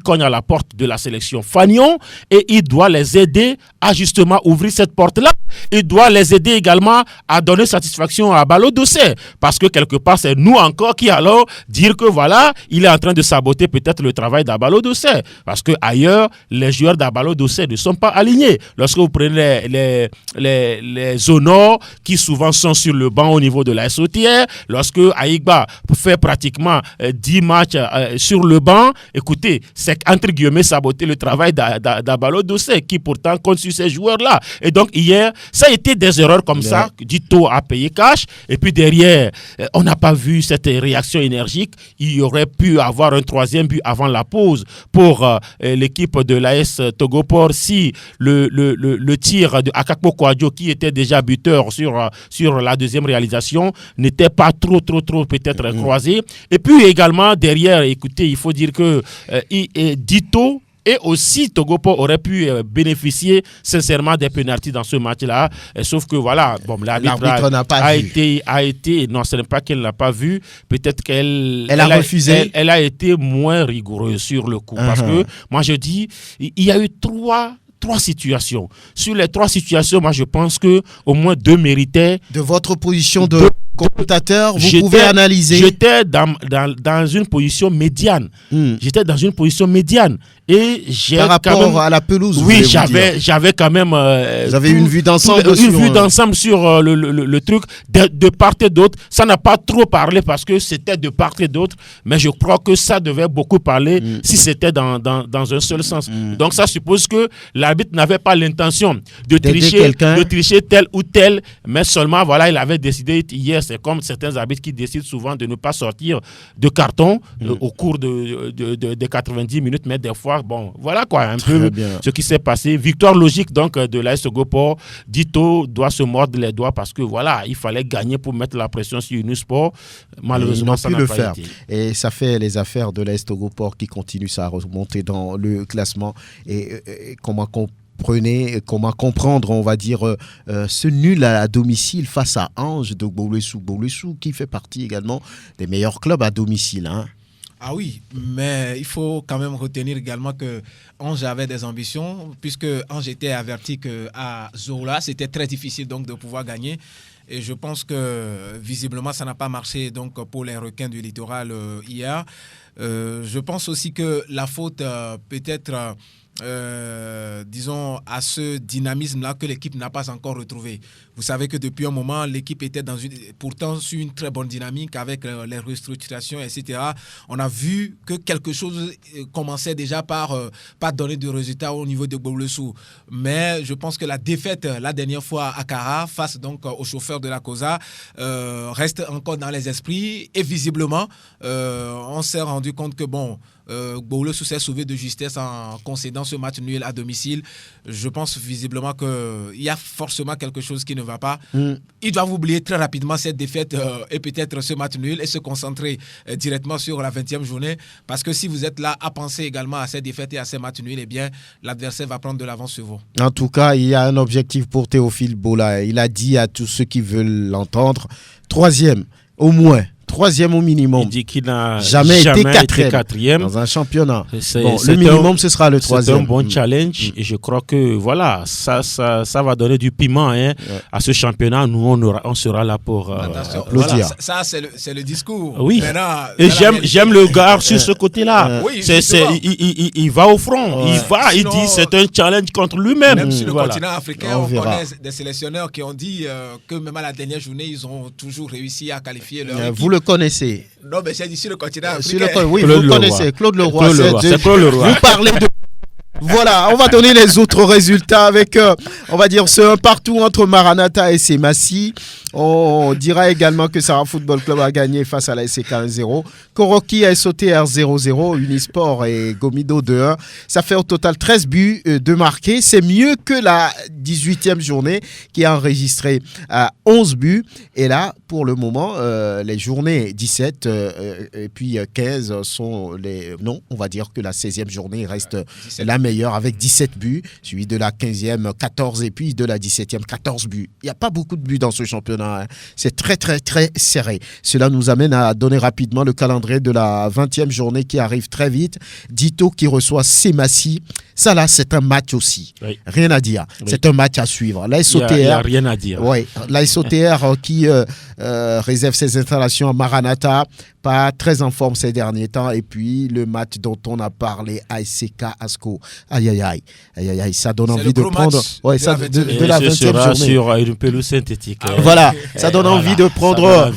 cognent à la porte de la sélection Fagnon et il doit les aider à justement ouvrir cette porte-là. Il doit les aider également à donner satisfaction à Balo Dossé parce que quelque part, c'est nous encore qui allons dire que voilà, il est en train de saboter peut-être le travail d'Abalo Dossé parce que ailleurs, les joueurs d'Abalo Dossé ne sont pas alignés. Lorsque vous prenez les honors qui souvent sont sur le banc au niveau de la SOTR, lorsque Aïgba fait pratiquement 10 matchs sur le banc, écoutez, c'est entre guillemets saboter le travail d'Abalo Dossé qui pourtant compte sur ces joueurs-là. Et donc hier, ça a été des erreurs comme ça. Dito a payé cash. Et puis derrière, on n'a pas vu cette réaction énergique. Il y aurait pu avoir un troisième but avant la pause pour l'équipe de l'AS Togopor si le tir de Akakpo Kouadjo qui était déjà buteur sur la deuxième réalisation n'était pas trop peut-être croisé. Et puis également derrière, écoutez, il faut dire que Dito et aussi Togopo aurait pu bénéficier sincèrement des pénaltys dans ce match-là. Sauf que voilà, l'arbitre
n'a pas
a été, non, ce n'est pas qu'elle n'a pas vu, peut-être qu'elle
a refusé.
Elle a été moins rigoureuse sur le coup. Parce que moi je dis, il y a eu trois situations. Sur les 3 situations, moi je pense que au moins 2 méritaient.
De votre position de commentateur, vous pouvez analyser.
J'étais dans une position médiane. J'étais dans une position médiane. Et j'ai
par rapport à la pelouse.
Oui, j'avais quand même.
Vous avez une vue d'ensemble.
Vue d'ensemble sur le truc de part et d'autre. Ça n'a pas trop parlé parce que c'était de part et d'autre. Mais je crois que ça devait beaucoup parler si c'était dans un seul sens. Donc ça suppose que l'arbitre n'avait pas l'intention de tricher tel ou tel, mais seulement voilà, il avait décidé hier. C'est comme certains arbitres qui décident souvent de ne pas sortir de carton au cours des 90 minutes, mais des fois, bon, voilà quoi, un peu ce qui s'est passé. Victoire logique donc de l'AS Togopor. Dito doit se mordre les doigts parce que voilà, il fallait gagner pour mettre la pression sur Unisport. Malheureusement, ça n'a pas été.
Et ça fait les affaires de l'AS Togopor qui continuent à remonter dans le classement. Et comment comprendre, on va dire, ce nul à domicile face à Ange de Gbowlessou qui fait partie également des meilleurs clubs à domicile.
Ah oui, mais il faut quand même retenir également que Ange avait des ambitions, puisque Ange était averti qu'à Zola, c'était très difficile donc de pouvoir gagner. Et je pense que visiblement, ça n'a pas marché donc, pour les requins du littoral hier. Je pense aussi que la faute peut-être... disons, à ce dynamisme-là que l'équipe n'a pas encore retrouvé. Vous savez que depuis un moment, l'équipe était pourtant sur une très bonne dynamique avec les restructurations, etc. On a vu que quelque chose commençait déjà par donner de résultats au niveau de Gbowlessou. Mais je pense que la défaite la dernière fois à Kara, face donc au chauffeur de la COSA, reste encore dans les esprits. Et visiblement, on s'est rendu compte que Gbowlessou s'est sauvé de justesse en concédant ce match nul à domicile. Je pense visiblement qu'il y a forcément quelque chose qui ne va pas. Ils doivent oublier très rapidement cette défaite et peut-être ce match nul et se concentrer directement sur la 20e journée. Parce que si vous êtes là à penser également à cette défaite et à ces matchs nuls, eh bien, l'adversaire va prendre de l'avance sur vous.
En tout cas, il y a un objectif pour Théophile Bola. Il a dit à tous ceux qui veulent l'entendre, 3e, au moins. troisième au minimum.
Il dit qu'il n'a
jamais été quatrième dans un championnat. Le minimum, ce sera le troisième.
C'est un bon challenge et je crois que voilà, ça va donner du piment à ce championnat. Nous, on sera là pour applaudir.
Voilà, ça, c'est le discours.
Oui. Et j'aime le gars sur ce côté-là. Oui, il va au front. Il dit c'est un challenge contre lui-même.
Même sur le continent africain, on connaît des sélectionneurs qui ont dit que même à la dernière journée, ils ont toujours réussi à qualifier leur équipe.
Vous le connaissez?
Non, mais c'est d'ici le continent africain.
Oui, vous le connaissez. Claude Leroy.
C'est Claude Leroy.
Vous parlez de... Voilà, on va donner les autres résultats avec, on va dire, ce un partout entre Maranatha et Semassi. On dira également que Sarah Football Club a gagné face à la SCK 1-0. Koroki a sauté R 0-0, Unisport et Gomido 2-1. Ça fait au total 13 buts de marqués. C'est mieux que la 18e journée qui a enregistré 11 buts. Et là, pour le moment, les journées 17 et puis 15 sont les... Non, on va dire que la 16e journée reste la meilleure avec 17 buts, suivi de la 15e 14 et puis de la 17e 14 buts. Il n'y a pas beaucoup de buts dans ce championnat. C'est très très très serré. Cela nous amène à donner rapidement le calendrier de la 20e journée qui arrive très vite. Dito qui reçoit Semassi. Ça là, c'est un match aussi. Oui. Rien à dire. Oui. C'est un match à suivre. La SOTR.
Il n'y a rien à dire.
Oui. La SOTR qui réserve ses installations à Maranatha. Pas très en forme ces derniers temps. Et puis le match dont on a parlé, ASCK Asco. Aïe aïe aïe. Aïe aïe aïe. Ça donne envie de prendre. Ouais, ça de la 20e journée.
Sur une pelouse synthétique.
Voilà. Ça donne envie de prendre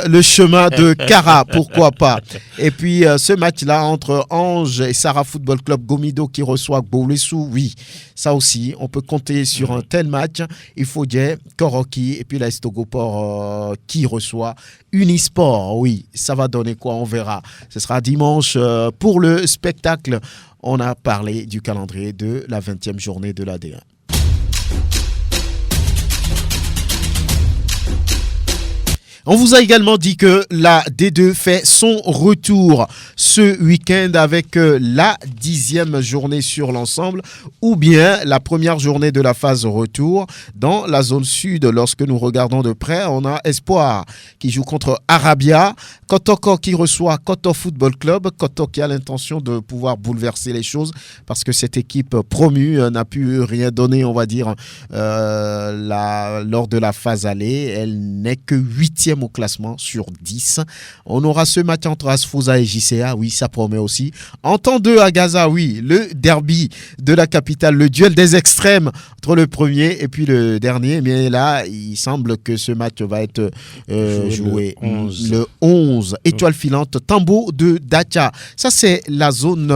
le chemin de Kara, pourquoi pas. Et puis ce match-là entre Ange et Sarah Football Club Gomido qui reçoit Gbolessou, oui, ça aussi, on peut compter sur un tel match. Il faut dire Koroki et puis la Estogopor qui reçoit Unisport, oui, ça va donner quoi, on verra. Ce sera dimanche pour le spectacle. On a parlé du calendrier de la 20e journée de la D1. On vous a également dit que la D2 fait son retour ce week-end avec la 10e journée sur l'ensemble ou bien la première journée de la phase retour. Dans la zone sud, lorsque nous regardons de près, on a Espoir qui joue contre Arabia, Kotoko qui reçoit Koto Football Club, Koto qui a l'intention de pouvoir bouleverser les choses parce que cette équipe promue n'a pu rien donner, on va dire, lors de la phase aller. Elle n'est que 8e au classement sur 10. On aura ce match entre Asfosa et JCA, oui, ça promet aussi. En temps 2 à Gaza, oui, le derby de la capitale, le duel des extrêmes entre le premier et puis le dernier. Mais là, il semble que ce match va être joué le 11. Étoile filante, Tambo de Dacha. Ça, c'est la zone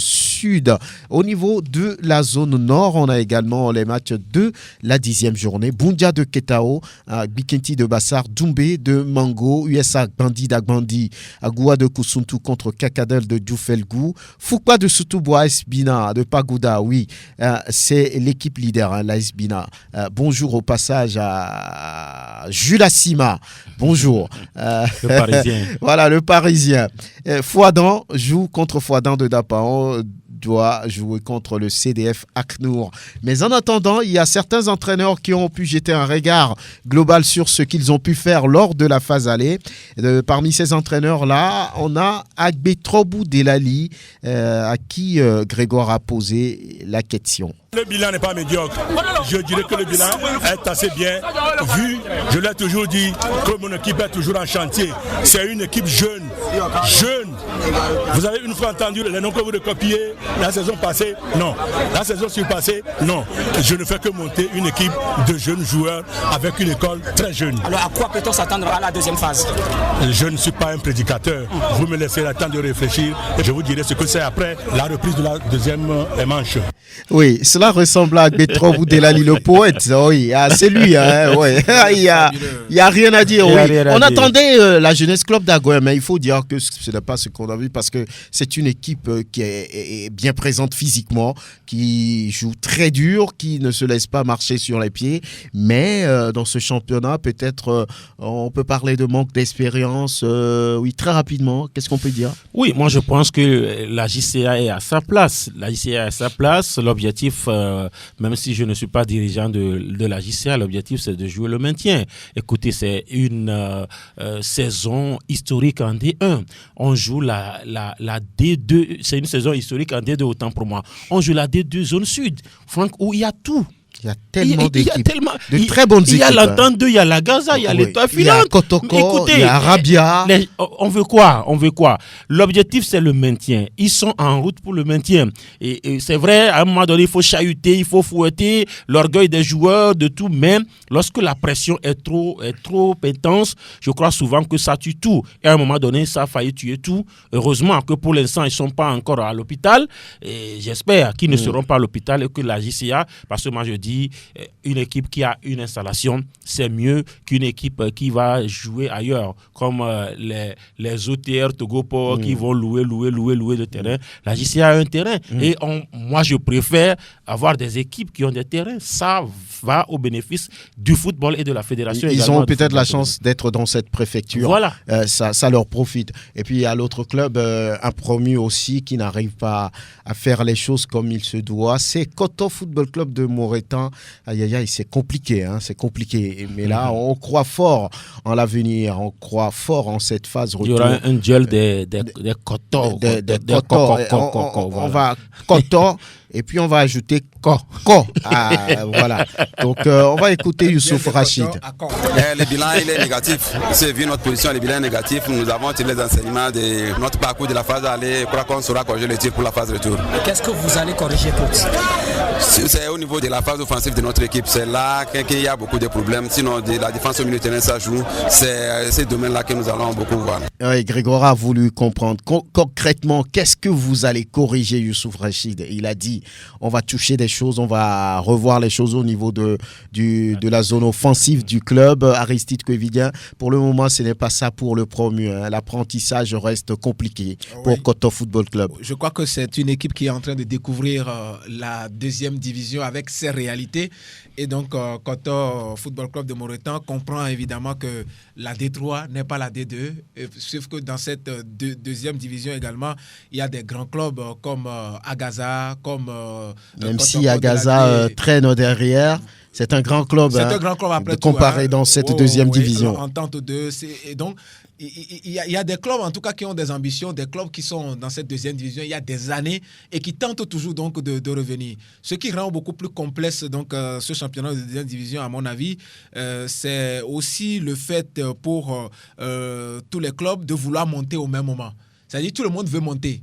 sud. Au niveau de la zone nord, on a également les matchs de la 10e journée. Bundia de Ketao, Bikenti de Bassar, Doumbé de Mango, USA Bandi d'Agbandi, Agoua de Kusuntu contre Kakadel de Djoufelgou, Fukwa de Soutoubois Esbina de Pagouda, oui, c'est l'équipe leader, la Esbina. Bonjour au passage à Jules Sima, bonjour.
Le Parisien.
Voilà, le Parisien. Fouadan joue contre Fouadan de Dapaon, doit jouer contre le CDF Aknour. Mais en attendant, il y a certains entraîneurs qui ont pu jeter un regard global sur ce qu'ils ont pu faire lors de la phase aller. Parmi ces entraîneurs-là, on a Agbetrobou Delali, à qui Grégoire a posé la question.
Le bilan n'est pas médiocre. Je dirais que le bilan est assez bien vu. Je l'ai toujours dit que mon équipe est toujours en chantier. C'est une équipe jeune. Jeune. Vous avez une fois entendu les noms que vous recopiez la saison passée? Non. La saison surpassée? Non. Je ne fais que monter une équipe de jeunes joueurs avec une école très jeune.
Alors à quoi peut-on s'attendre à la deuxième phase?
Je ne suis pas un prédicateur. Vous me laissez le temps de réfléchir et je vous dirai ce que c'est après la reprise de la deuxième manche.
Oui, cela ressemble à Betrobou Delali, le poète. Oui, c'est lui. Hein, ouais. Il y a rien à dire. Oui. On attendait la Jeunesse Club d'Agoua, mais il faut dire que ce n'est pas ce qu'on a vu parce que c'est une équipe qui est bien présente physiquement, qui joue très dur, qui ne se laisse pas marcher sur les pieds. Mais dans ce championnat, peut-être on peut parler de manque d'expérience. Oui, très rapidement, qu'est-ce qu'on peut dire?
Oui, moi je pense que la JCA est à sa place. La JCA est à sa place. L'objectif même si je ne suis pas dirigeant de la JCA, l'objectif c'est de jouer le maintien. Écoutez, c'est une saison historique en D1. On joue la D2, c'est une saison historique en D2 autant pour moi. On joue la D2 zone sud, Franck, où il y a tout.
Il y a tellement d'équipes,
de
très bonnes équipes.
Il y a l'Entente 2, il y a la Gaza, il y a l'Étoile filante.
Il y a Kotoko, écoutez, il y a Rabia.
On veut quoi? L'objectif, c'est le maintien. Ils sont en route pour le maintien. Et c'est vrai, à un moment donné, il faut chahuter, il faut fouetter l'orgueil des joueurs, de tout. Mais lorsque la pression est trop intense, je crois souvent que ça tue tout. Et à un moment donné, ça a failli tuer tout. Heureusement que pour l'instant, ils ne sont pas encore à l'hôpital. Et j'espère qu'ils ne seront pas à l'hôpital et que la JCA, parce que moi je dis, une équipe qui a une installation, c'est mieux qu'une équipe qui va jouer ailleurs, comme les OTR Togo Power qui vont louer le terrain. La JCA a un terrain et moi je préfère avoir des équipes qui ont des terrains. Ça va au bénéfice du football et de la fédération.
Ils ont peut-être la chance d'être dans cette préfecture.
Voilà.
Ça leur profite. Et puis il y a l'autre club, un promu aussi, qui n'arrive pas à faire les choses comme il se doit. C'est Koto Football Club de Moreton. Aïe, c'est compliqué, c'est compliqué. Mais là, on croit fort en l'avenir, on croit fort en cette phase retour.
Il y aura un duel des Koto.
On va Koto et puis on va ajouter Ko. Voilà. Donc, on va écouter Youssouf Rachid.
Le bilan, il est négatif. C'est vu notre position, le bilan est négatif. Nous avons tiré les enseignements de notre parcours de la phase aller. Je crois qu'on saura corriger le tir pour la phase retour.
Qu'est-ce que vous allez corriger pour ça?
C'est au niveau de la phase offensive de notre équipe. C'est là qu'il y a beaucoup de problèmes. Sinon, de la défense au milieu de terrain, ça joue. C'est ces domaines-là que nous allons beaucoup voir.
Oui, Grégoire a voulu comprendre. Concrètement, qu'est-ce que vous allez corriger, Youssouf Rachid? Il a dit, on va toucher des choses, on va revoir les choses au niveau de la zone offensive du club. Aristide Quevidien, pour le moment, ce n'est pas ça pour le promu. L'apprentissage reste compliqué pour Koto Football Club.
Je crois que c'est une équipe qui est en train de découvrir la deuxième division avec ses réalités. Et donc, Koto Football Club de Moreton comprend évidemment que la D3 n'est pas la D2. Sauf que dans cette deuxième division également, il y a des grands clubs comme Agaza, comme...
Même si Agaza traîne derrière, c'est un grand club, comparé dans cette deuxième division.
Entente 2, et donc, il y a des clubs en tout cas qui ont des ambitions, des clubs qui sont dans cette deuxième division il y a des années et qui tentent toujours donc de revenir. Ce qui rend beaucoup plus complexe donc ce championnat de deuxième division à mon avis, c'est aussi le fait pour tous les clubs de vouloir monter au même moment. C'est-à-dire tout le monde veut monter.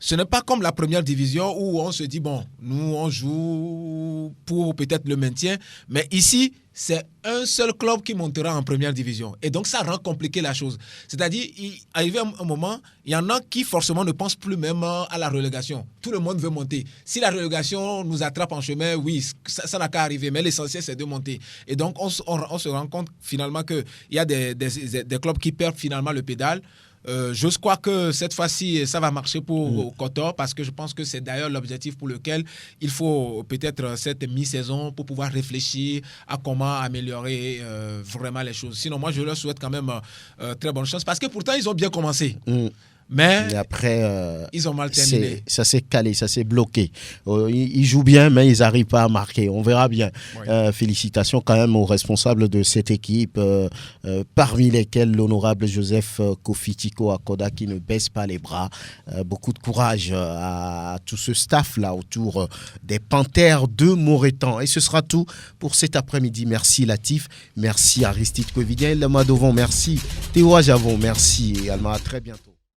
Ce n'est pas comme la première division où on se dit, bon, nous on joue pour peut-être le maintien, mais ici, c'est un seul club qui montera en première division. Et donc, ça rend compliqué la chose. C'est-à-dire, arrivé un moment, il y en a qui forcément ne pensent plus même à la relégation. Tout le monde veut monter. Si la relégation nous attrape en chemin, oui, ça n'a qu'à arriver. Mais l'essentiel, c'est de monter. Et donc, on se rend compte finalement qu'il y a des clubs qui perdent finalement le pédale. Je crois que cette fois-ci, ça va marcher pour Koto parce que je pense que c'est d'ailleurs l'objectif pour lequel il faut peut-être cette mi-saison pour pouvoir réfléchir à comment améliorer vraiment les choses. Sinon, moi, je leur souhaite quand même très bonne chance parce que pourtant, ils ont bien commencé. Mais
après,
ils ont mal terminé.
Ça s'est calé, ça s'est bloqué. Ils jouent bien, mais ils n'arrivent pas à marquer. On verra bien. Oui. Félicitations quand même aux responsables de cette équipe, parmi lesquels l'honorable Joseph Kofi-Tiko Akoda qui ne baisse pas les bras. Beaucoup de courage à tout ce staff-là autour des Panthères de Moreton. Et ce sera tout pour cet après-midi. Merci Latif, merci Aristide Quevidien, Lama Dovon, merci Théo Ajavon, merci également. À très bientôt.